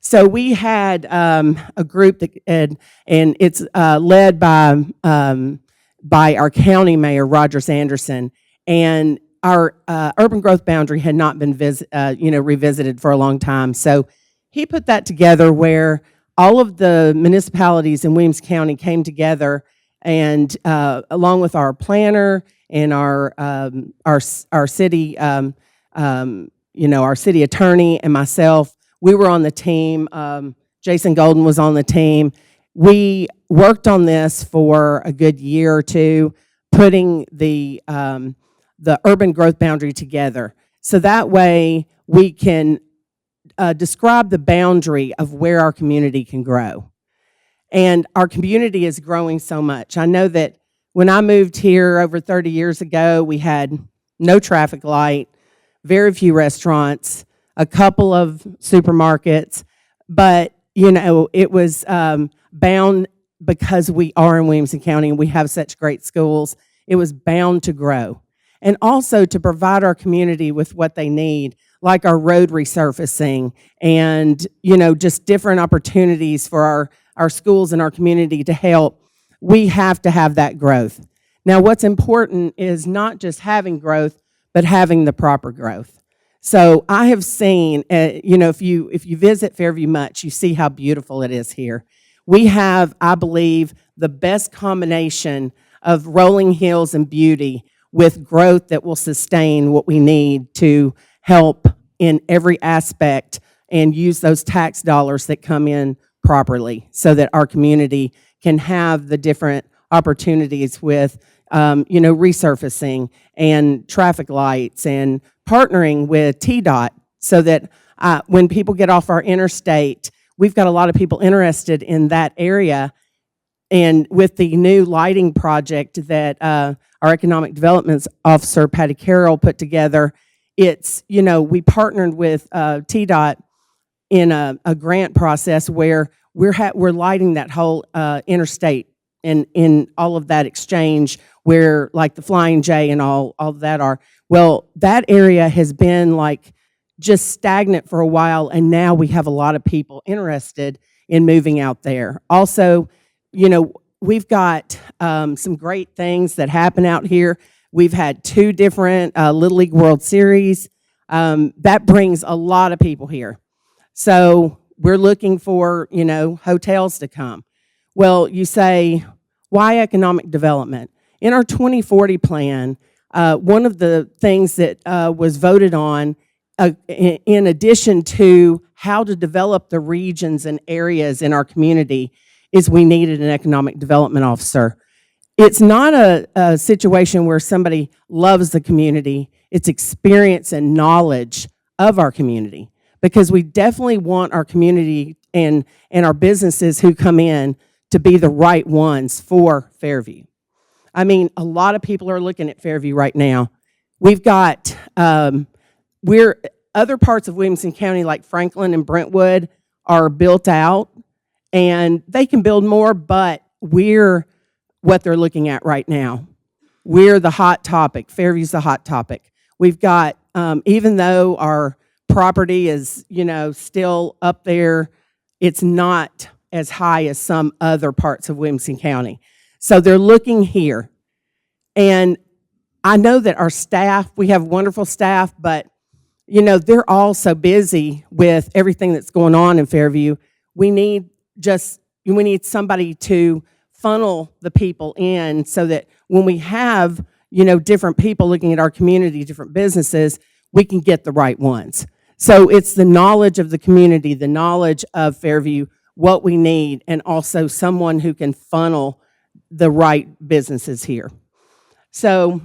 So we had a group and it's led by our county mayor, Roger Sanderson, and our urban growth boundary had not been revisited for a long time. So he put that together where all of the municipalities in Williamson County came together, and along with our planner and our city, our city attorney and myself, we were on the team. Jason Golden was on the team. We worked on this for a good year or two, putting the urban growth boundary together. So that way we can describe the boundary of where our community can grow. And our community is growing so much. I know that when I moved here over 30 years ago, we had no traffic light, very few restaurants, a couple of supermarkets, but it was bound, because we are in Williamson County and we have such great schools, it was bound to grow. And also to provide our community with what they need, like our road resurfacing and just different opportunities for our schools and our community to help. We have to have that growth. Now, what's important is not just having growth, but having the proper growth. So I have seen, if you visit Fairview much, you see how beautiful it is here. We have, I believe, the best combination of rolling hills and beauty with growth that will sustain what we need to help in every aspect and use those tax dollars that come in properly so that our community can have the different opportunities with, resurfacing and traffic lights and partnering with TDOT so that when people get off our interstate, we've got a lot of people interested in that area. And with the new lighting project that our Economic Development Officer, Patty Carroll, put together, it's, we partnered with TDOT in a grant process where we're lighting that whole interstate and in all of that exchange where like the Flying J and all of that are. Well, that area has been like just stagnant for a while, and now we have a lot of people interested in moving out there. Also, we've got some great things that happen out here. We've had 2 different Little League World Series. That brings a lot of people here. So we're looking for, hotels to come. Well, you say, why economic development? In our 2040 plan, one of the things that was voted on, in addition to how to develop the regions and areas in our community, is we needed an economic development officer. It's not a situation where somebody loves the community. It's experience and knowledge of our community, because we definitely want our community and our businesses who come in to be the right ones for Fairview. I mean, a lot of people are looking at Fairview right now. We've got, other parts of Williamson County like Franklin and Brentwood are built out, and they can build more, but we're what they're looking at right now. We're the hot topic. Fairview's the hot topic. We've got, even though our property is, still up there, it's not as high as some other parts of Williamson County. So they're looking here. And I know that our staff, we have wonderful staff, but, they're all so busy with everything that's going on in Fairview. We need somebody to funnel the people in so that when we have, different people looking at our community, different businesses, we can get the right ones. So it's the knowledge of the community, the knowledge of Fairview, what we need, and also someone who can funnel the right businesses here. So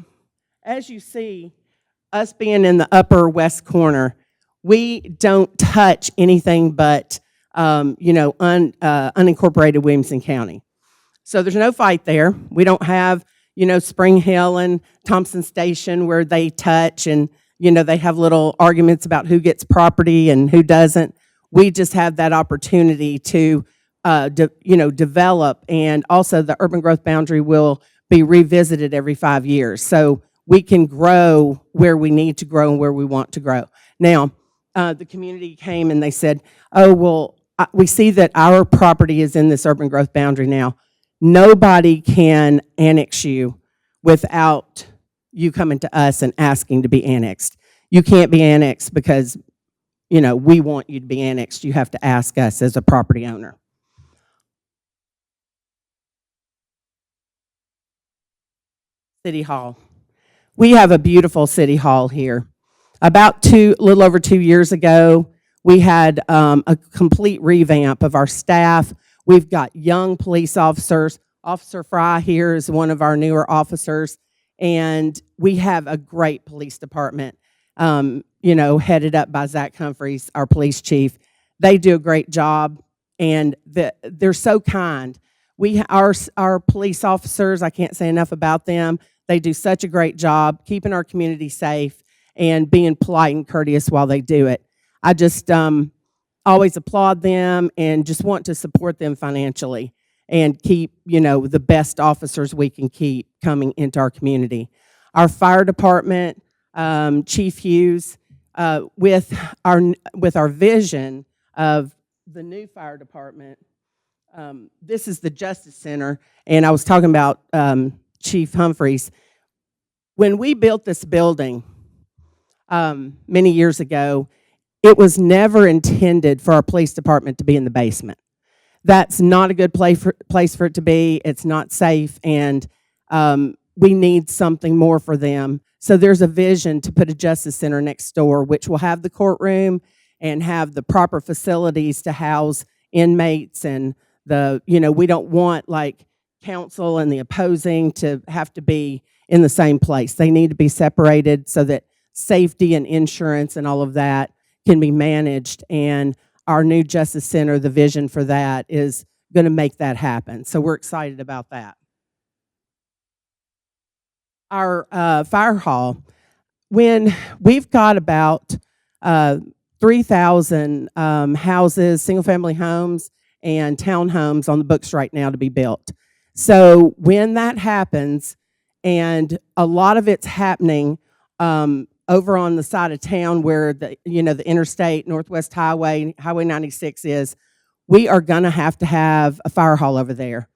as you see, us being in the upper west corner, we don't touch anything but, unincorporated Williamson County. So there's no fight there. We don't have, Spring Hill and Thompson Station where they touch and, they have little arguments about who gets property and who doesn't. We just have that opportunity to, develop, and also the urban growth boundary will be revisited every 5 years. So we can grow where we need to grow and where we want to grow. Now, the community came and they said, oh, well, we see that our property is in this urban growth boundary now. Nobody can annex you without you coming to us and asking to be annexed. You can't be annexed because, we want you to be annexed. You have to ask us as a property owner. City Hall. We have a beautiful city hall here. About a little over 2 years ago, we had a complete revamp of our staff. We've got young police officers. Officer Fry here is one of our newer officers, and we have a great police department, headed up by Zach Humphreys, our police chief. They do a great job, and they're so kind. Our police officers, I can't say enough about them. They do such a great job keeping our community safe and being polite and courteous while they do it. I just always applaud them and just want to support them financially and keep, the best officers we can keep coming into our community. Our fire department, Chief Hughes, with our vision of the new fire department, this is the Justice Center, and I was talking about Chief Humphreys. When we built this building many years ago, it was never intended for our police department to be in the basement. That's not a good place for it to be. It's not safe, and we need something more for them. So there's a vision to put a Justice Center next door, which will have the courtroom and have the proper facilities to house inmates, and we don't want like counsel and the opposing to have to be in the same place. They need to be separated so that safety and insurance and all of that can be managed. And our new Justice Center, the vision for that is going to make that happen. So we're excited about that. Our fire hall, when we've got about 3,000 houses, single-family homes, and townhomes on the books right now to be built. So when that happens, and a lot of it's happening over on the side of town where the interstate, Northwest Highway, Highway 96 is, we are going to have a fire hall over there,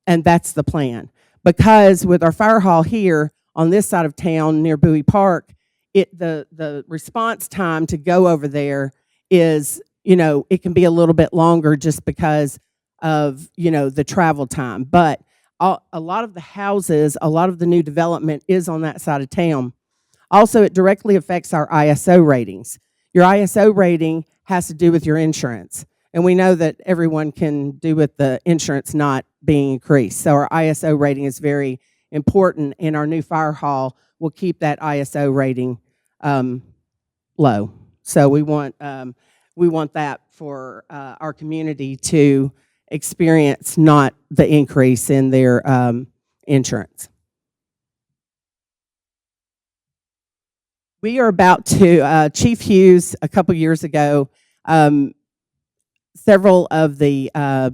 and that's the plan. Because with our fire hall here on this side of town near Bowie Park, the response time to go over there is it can be a little bit longer just because of, the travel time. But a lot of the houses, a lot of the new development is on that side of town. Also, it directly affects our ISO ratings. Your ISO rating has to do with your insurance. And we know that everyone can do with the insurance not being increased. So our ISO rating is very important, and our new fire hall will keep that ISO rating low. So we want that for our community to experience, not the increase in their insurance. We are about to, Chief Hughes, a couple years ago, several of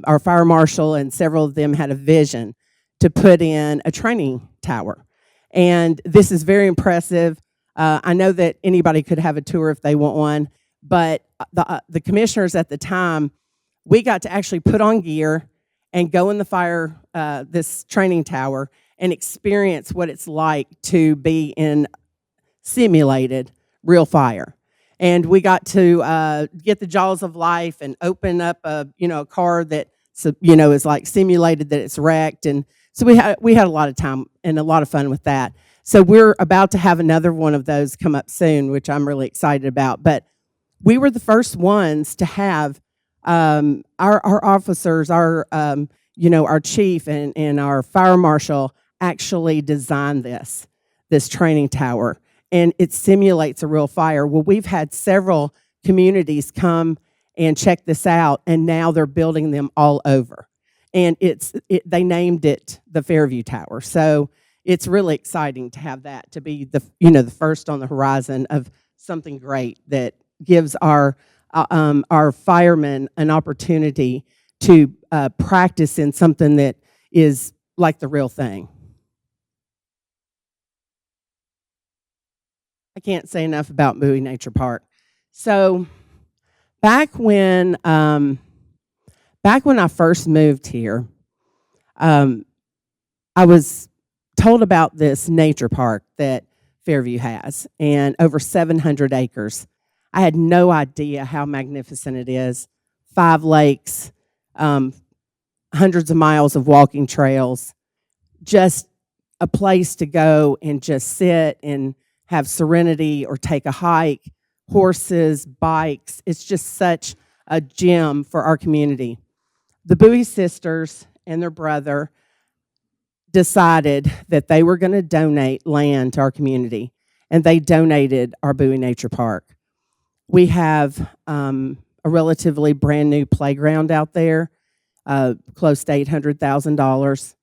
our fire marshal and several of them had a vision to put in a training tower. And this is very impressive. I know that anybody could have a tour if they want one, but the commissioners at the time, we got to actually put on gear and go in this training tower and experience what it's like to be in simulated real fire. And we got to get the jaws of life and open up a car that is like simulated that it's wrecked. And so we had a lot of time and a lot of fun with that. So we're about to have another one of those come up soon, which I'm really excited about. But we were the first ones to have our officers, our chief and our fire marshal actually design this training tower, and it simulates a real fire. Well, we've had several communities come and check this out, and now they're building them all over. And they named it the Fairview Tower. So it's really exciting to have that, to be the first on the horizon of something great that gives our firemen an opportunity to practice in something that is like the real thing. I can't say enough about Bowie Nature Park. So back when I first moved here, I was told about this nature park that Fairview has, and over 700 acres. I had no idea how magnificent it is. 5 lakes, hundreds of miles of walking trails, just a place to go and just sit and have serenity or take a hike, horses, bikes. It's just such a gem for our community. The Bowie sisters and their brother decided that they were going to donate land to our community, and they donated our Bowie Nature Park. We have a relatively brand new playground out there, close to $800,000,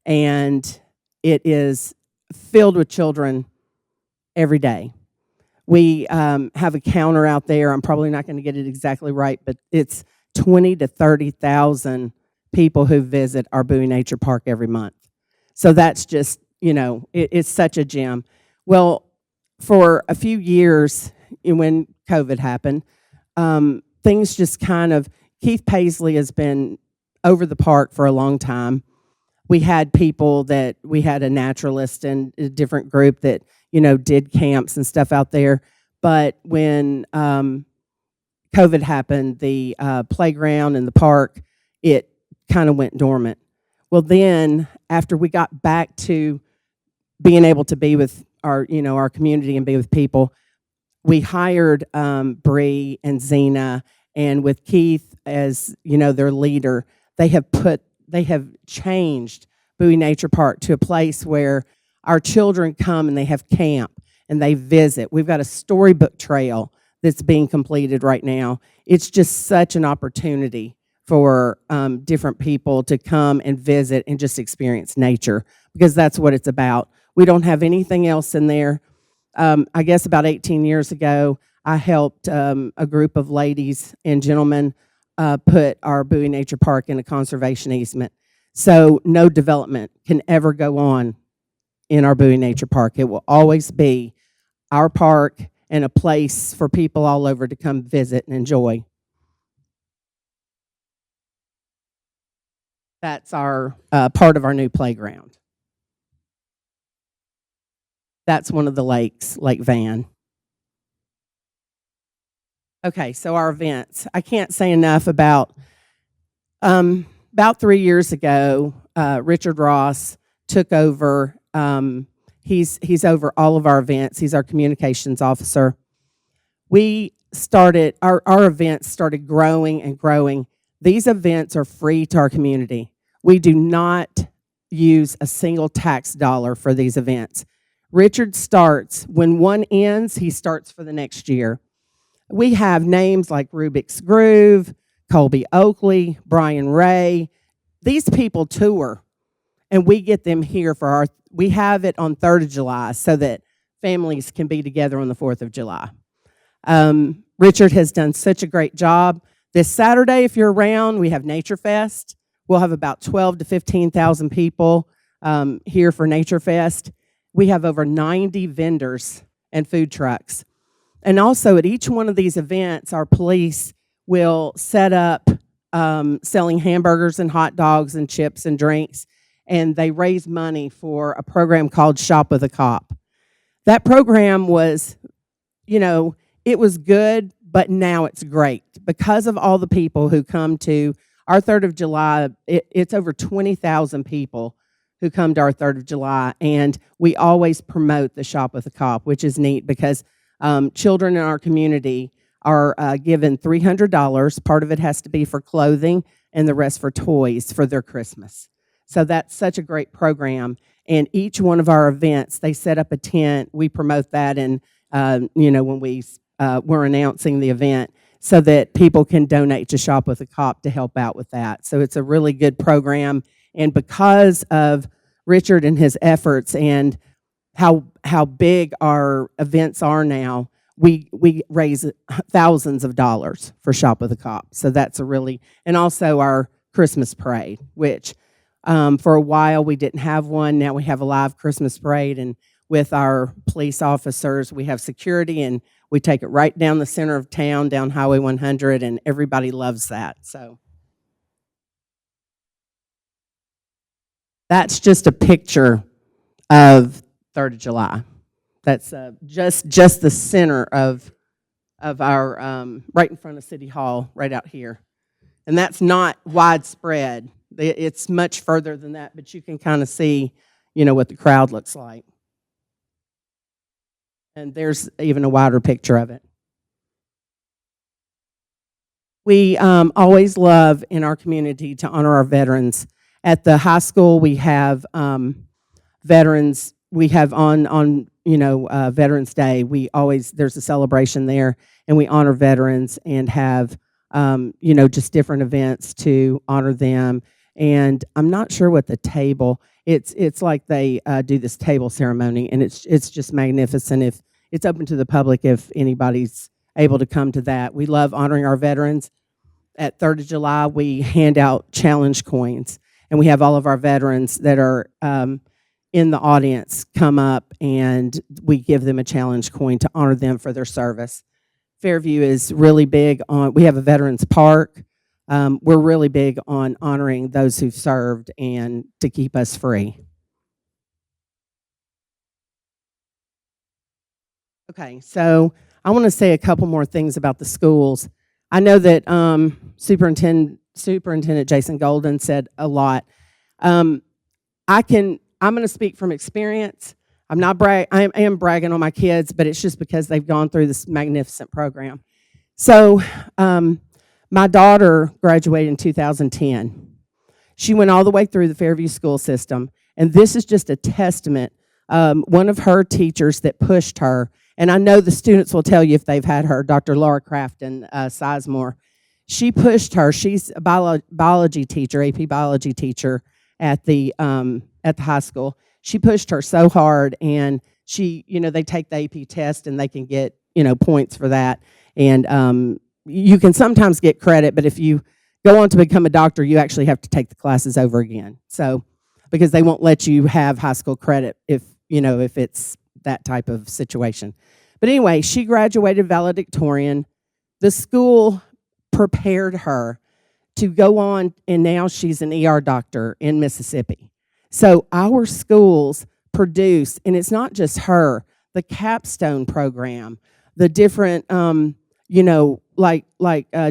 and it is filled with children every day. We have a counter out there. I'm probably not going to get it exactly right, but it's 20 to 30,000 people who visit our Bowie Nature Park every month. So that's just, it's such a gem. Well, for a few years, when COVID happened, things just Keith Paisley has been over the park for a long time. We had a naturalist and a different group that, did camps and stuff out there. But when COVID happened, the playground and the park, it kind of went dormant. Well, then after we got back to being able to be with our community and be with people, we hired Bree and Zena, and with Keith as their leader, they have changed Bowie Nature Park to a place where our children come and they have camp and they visit. We've got a storybook trail that's being completed right now. It's just such an opportunity for different people to come and visit and just experience nature, because that's what it's about. We don't have anything else in there. I guess about 18 years ago, I helped a group of ladies and gentlemen put our Bowie Nature Park in a conservation easement. So no development can ever go on in our Bowie Nature Park. It will always be our park and a place for people all over to come visit and enjoy. That's our part of our new playground. That's one of the lakes, Lake Van. Okay, so our events. I can't say enough about 3 years ago, Richard Ross took over. He's over all of our events. He's our communications officer. We started our events started growing and growing. These events are free to our community. We do not use a single tax dollar for these events. Richard starts when one ends, he starts for the next year. We have names like Rubik's Groove, Colby Oakley, Brian Ray. These people tour, and we get them here we have it on 3rd of July so that families can be together on the 4th of July. Richard has done such a great job. This Saturday, if you're around, we have Nature Fest. We'll have about 12 to 15,000 people here for Nature Fest. We have over 90 vendors and food trucks. And also at each one of these events, our police will set up selling hamburgers and hot dogs and chips and drinks, and they raise money for a program called Shop with a Cop. That program was, it was good, but now it's great. Because of all the people who come to our 3rd of July, it's over 20,000 people who come to our 3rd of July, and we always promote the Shop with a Cop, which is neat because children in our community are given $300. Part of it has to be for clothing and the rest for toys for their Christmas. So that's such a great program. And each one of our events, they set up a tent. We promote that, and when we're announcing the event, so that people can donate to Shop with a Cop to help out with that. So it's a really good program. And because of Richard and his efforts and how big our events are now, we raise thousands of dollars for Shop with a Cop. So that's and also our Christmas parade, which for a while we didn't have one. Now we have a live Christmas parade, and with our police officers, we have security, and we take it right down the center of town, down Highway 100, and everybody loves that. So that's just a picture of 3rd of July. That's just the center of our right in front of City Hall, right out here. And that's not widespread. It's much further than that, but you can kind of see, what the crowd looks like. And there's even a wider picture of it. We always love in our community to honor our veterans. At the high school, we have veterans. We have on Veterans Day. There's a celebration there, and we honor veterans and have just different events to honor them. And I'm not sure what the table. It's like they do this table ceremony, and it's just magnificent. If it's open to the public, if anybody's able to come to that, we love honoring our veterans. At 3rd of July, we hand out challenge coins, and we have all of our veterans that are in the audience come up, and we give them a challenge coin to honor them for their service. Fairview is really big on. We have a veterans park. We're really big on honoring those who've served and to keep us free. Okay, so I want to say a couple more things about the schools. I know that Superintendent Jason Golden said a lot. I'm going to speak from experience. I am bragging on my kids, but it's just because they've gone through this magnificent program. So my daughter graduated in 2010. She went all the way through the Fairview school system, and this is just a testament. One of her teachers that pushed her, and I know the students will tell you if they've had her, Dr. Laura Crafton Sizemore. She pushed her. She's a biology teacher, AP biology teacher at the high school. She pushed her so hard, and they take the AP test and they can get, points for that. And you can sometimes get credit, but if you go on to become a doctor, you actually have to take the classes over again. So, because they won't let you have high school credit if it's that type of situation. But anyway, she graduated valedictorian. The school prepared her to go on, and now she's an ER doctor in Mississippi. So our schools produce, and it's not just her, the capstone program, the different,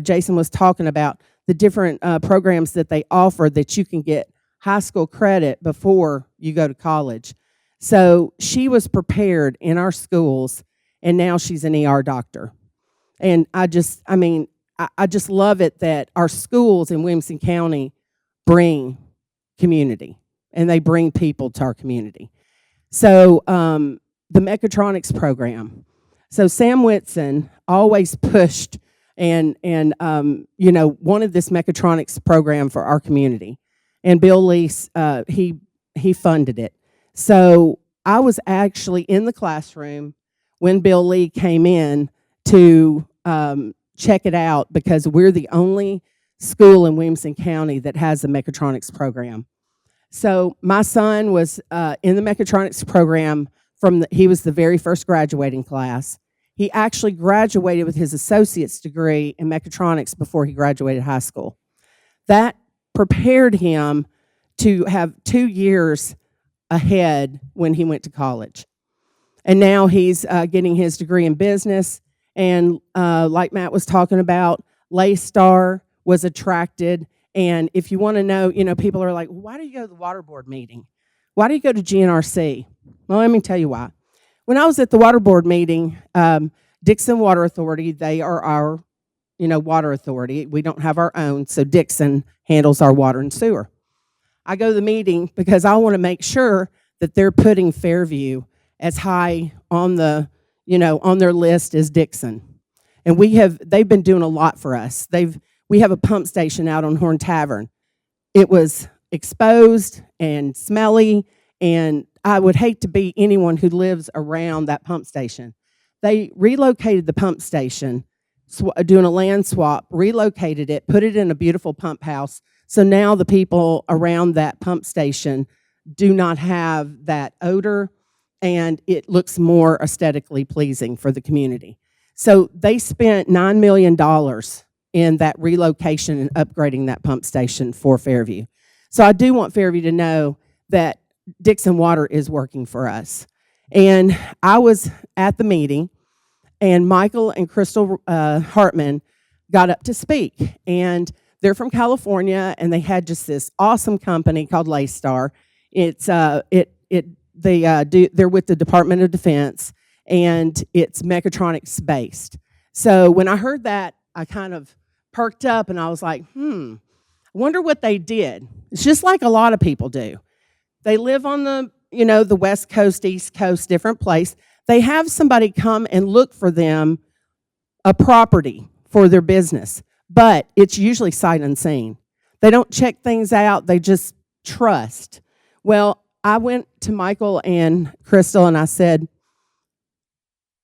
Jason was talking about, the different programs that they offer that you can get high school credit before you go to college. So she was prepared in our schools, and now she's an ER doctor. And I just love it that our schools in Williamson County bring community, and they bring people to our community. So the mechatronics program. So Sam Whitson always pushed and wanted this mechatronics program for our community. And Bill Lease, he funded it. So I was actually in the classroom when Bill Lee came in to check it out, because we're the only school in Williamson County that has a mechatronics program. So my son was in the mechatronics program he was the very first graduating class. He actually graduated with his associate's degree in mechatronics before he graduated high school. That prepared him to have 2 years ahead when he went to college. And now he's getting his degree in business. And like Matt was talking about, Laystar was attracted. And if you want to know, people are like, why do you go to the water board meeting? Why do you go to GNRC? Well, let me tell you why. When I was at the water board meeting, Dixon Water Authority, they are our, water authority. We don't have our own, so Dixon handles our water and sewer. I go to the meeting because I want to make sure that they're putting Fairview as high on the, on their list as Dixon. And they've been doing a lot for us. We have a pump station out on Horn Tavern. It was exposed and smelly, and I would hate to be anyone who lives around that pump station. They relocated the pump station, doing a land swap, relocated it, put it in a beautiful pump house. So now the people around that pump station do not have that odor, and it looks more aesthetically pleasing for the community. So they spent $9 million in that relocation and upgrading that pump station for Fairview. So I do want Fairview to know that Dixon Water is working for us. And I was at the meeting, and Michael and Crystal Hartman got up to speak. And they're from California, and they had just this awesome company called Laystar. They're with the Department of Defense, and it's mechatronics based. So when I heard that, I kind of perked up, and I was like, I wonder what they did. It's just like a lot of people do. They live on the West Coast, East Coast, different place. They have somebody come and look for them a property for their business, but it's usually sight unseen. They don't check things out. They just trust. Well, I went to Michael and Crystal, and I said,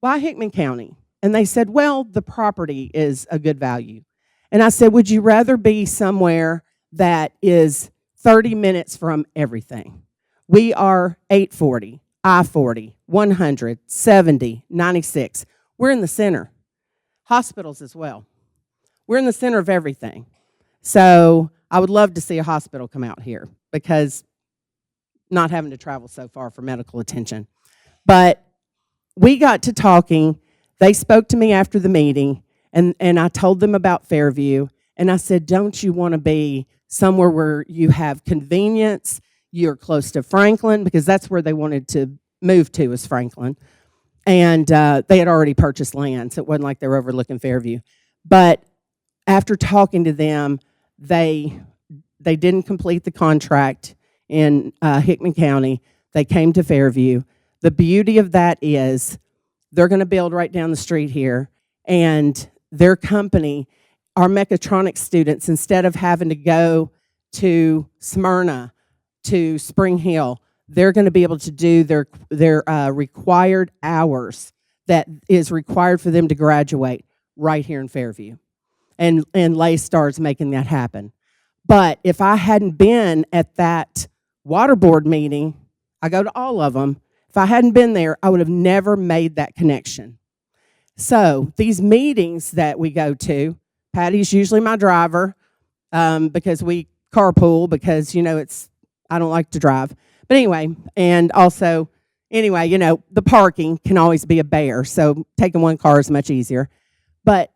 why Hickman County? And they said, well, the property is a good value. And I said, would you rather be somewhere that is 30 minutes from everything? We are 840, I-40, 100, 70, 96. We're in the center. Hospitals as well. We're in the center of everything. So I would love to see a hospital come out here, because not having to travel so far for medical attention. But we got to talking. They spoke to me after the meeting, and I told them about Fairview. And I said, don't you want to be somewhere where you have convenience, you're close to Franklin, because that's where they wanted to move to, is Franklin. And they had already purchased land, so it wasn't like they were overlooking Fairview. But after talking to them, they didn't complete the contract in Hickman County. They came to Fairview. The beauty of that is they're going to build right down the street here, and their company, our mechatronics students, instead of having to go to Smyrna, to Spring Hill, they're going to be able to do their required hours that is required for them to graduate right here in Fairview. And Laystar's making that happen. But if I hadn't been at that water board meeting, I go to all of them, if I hadn't been there, I would have never made that connection. So these meetings that we go to, Patty's usually my driver, because we carpool, because, I don't like to drive. But anyway, and also, the parking can always be a bear, so taking one car is much easier. But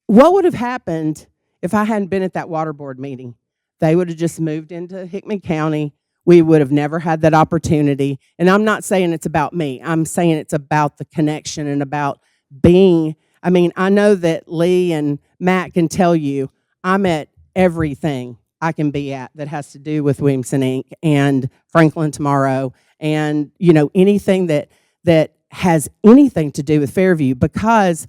what would have happened if I hadn't been at that water board meeting? They would have just moved into Hickman County. We would have never had that opportunity. And I'm not saying it's about me. I'm saying it's about the connection and about being. I mean, I know that Lee and Matt can tell you I'm at everything I can be at that has to do with Williamson Inc. and Franklin Tomorrow, and anything that has anything to do with Fairview, because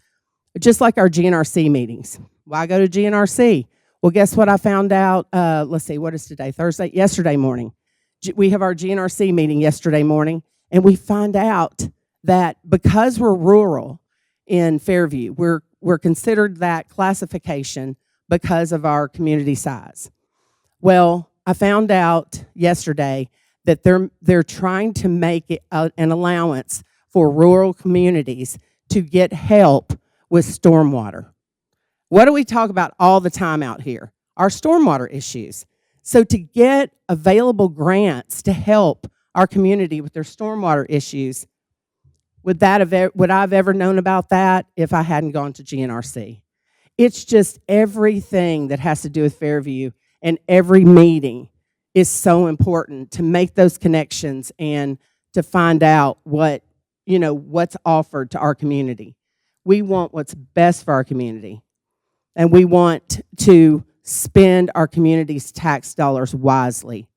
just like our GNRC meetings. Why go to GNRC? Well, guess what I found out? Let's see, what is today? Thursday? Yesterday morning. We have our GNRC meeting yesterday morning, and we find out that because we're rural in Fairview, we're considered that classification because of our community size. Well, I found out yesterday that they're trying to make it an allowance for rural communities to get help with stormwater. What do we talk about all the time out here? Our stormwater issues. So to get available grants to help our community with their stormwater issues, would I have ever known about that if I hadn't gone to GNRC? It's just everything that has to do with Fairview, and every meeting is so important to make those connections and to find out what's offered to our community. We want what's best for our community, and we want to spend our community's tax dollars wisely.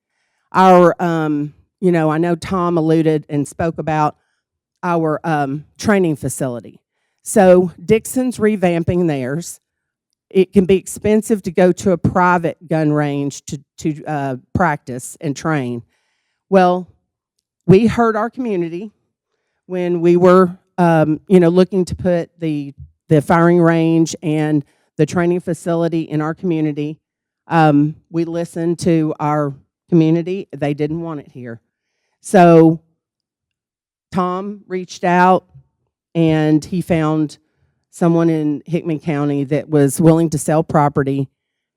I know Tom alluded and spoke about our training facility. So Dixon's revamping theirs. It can be expensive to go to a private gun range to practice and train. Well, we heard our community when we were looking to put the firing range and the training facility in our community. We listened to our community. They didn't want it here. So Tom reached out, and he found someone in Hickman County that was willing to sell property.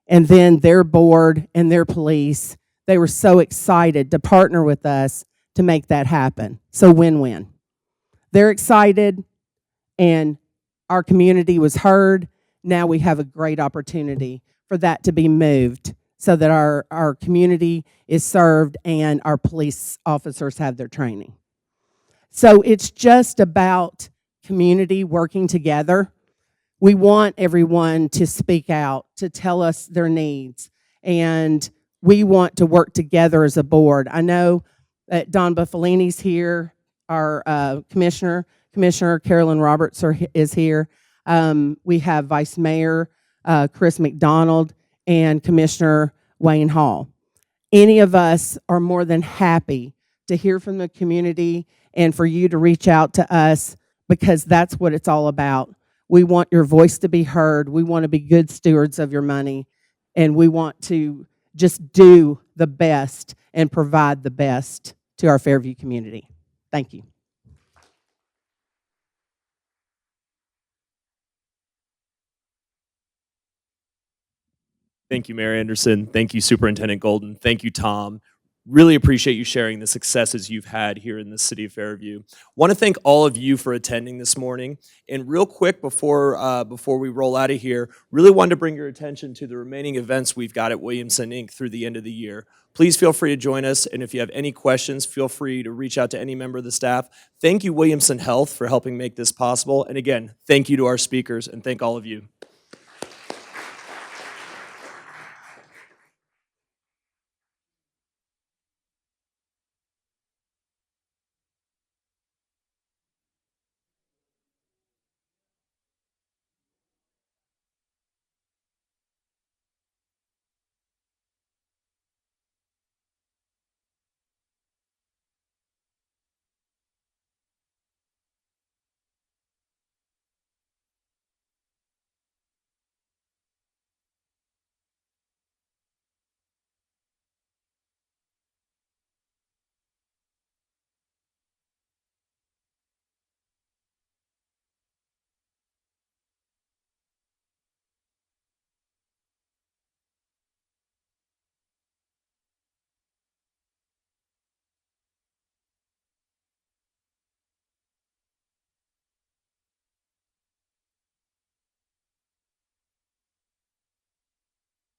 And then their board and their police, they were so excited to partner with us to make that happen. So win-win. They're excited, and our community was heard. Now we have a great opportunity for that to be moved so that our community is served and our police officers have their training. So it's just about community working together. We want everyone to speak out, to tell us their needs, and we want to work together as a board. I know that Don Buffalini's here, our Commissioner Carolyn Roberts is here. We have Vice Mayor Chris McDonald and Commissioner Wayne Hall. Any of us are more than happy to hear from the community and for you to reach out to us, because that's what it's all about. We want your voice to be heard. We want to be good stewards of your money, and we want to just do the best and provide the best to our Fairview community. Thank you. Thank you, Mayor Anderson. Thank you, Superintendent Golden. Thank you, Tom. Really appreciate you sharing the successes you've had here in the city of Fairview. Want to thank all of you for attending this morning. And real quick, before we roll out of here, really wanted to bring your attention to the remaining events we've got at Williamson Inc. through the end of the year. Please feel free to join us, and if you have any questions, feel free to reach out to any member of the staff. Thank you, Williamson Health, for helping make this possible. And again, thank you to our speakers, and thank all of you.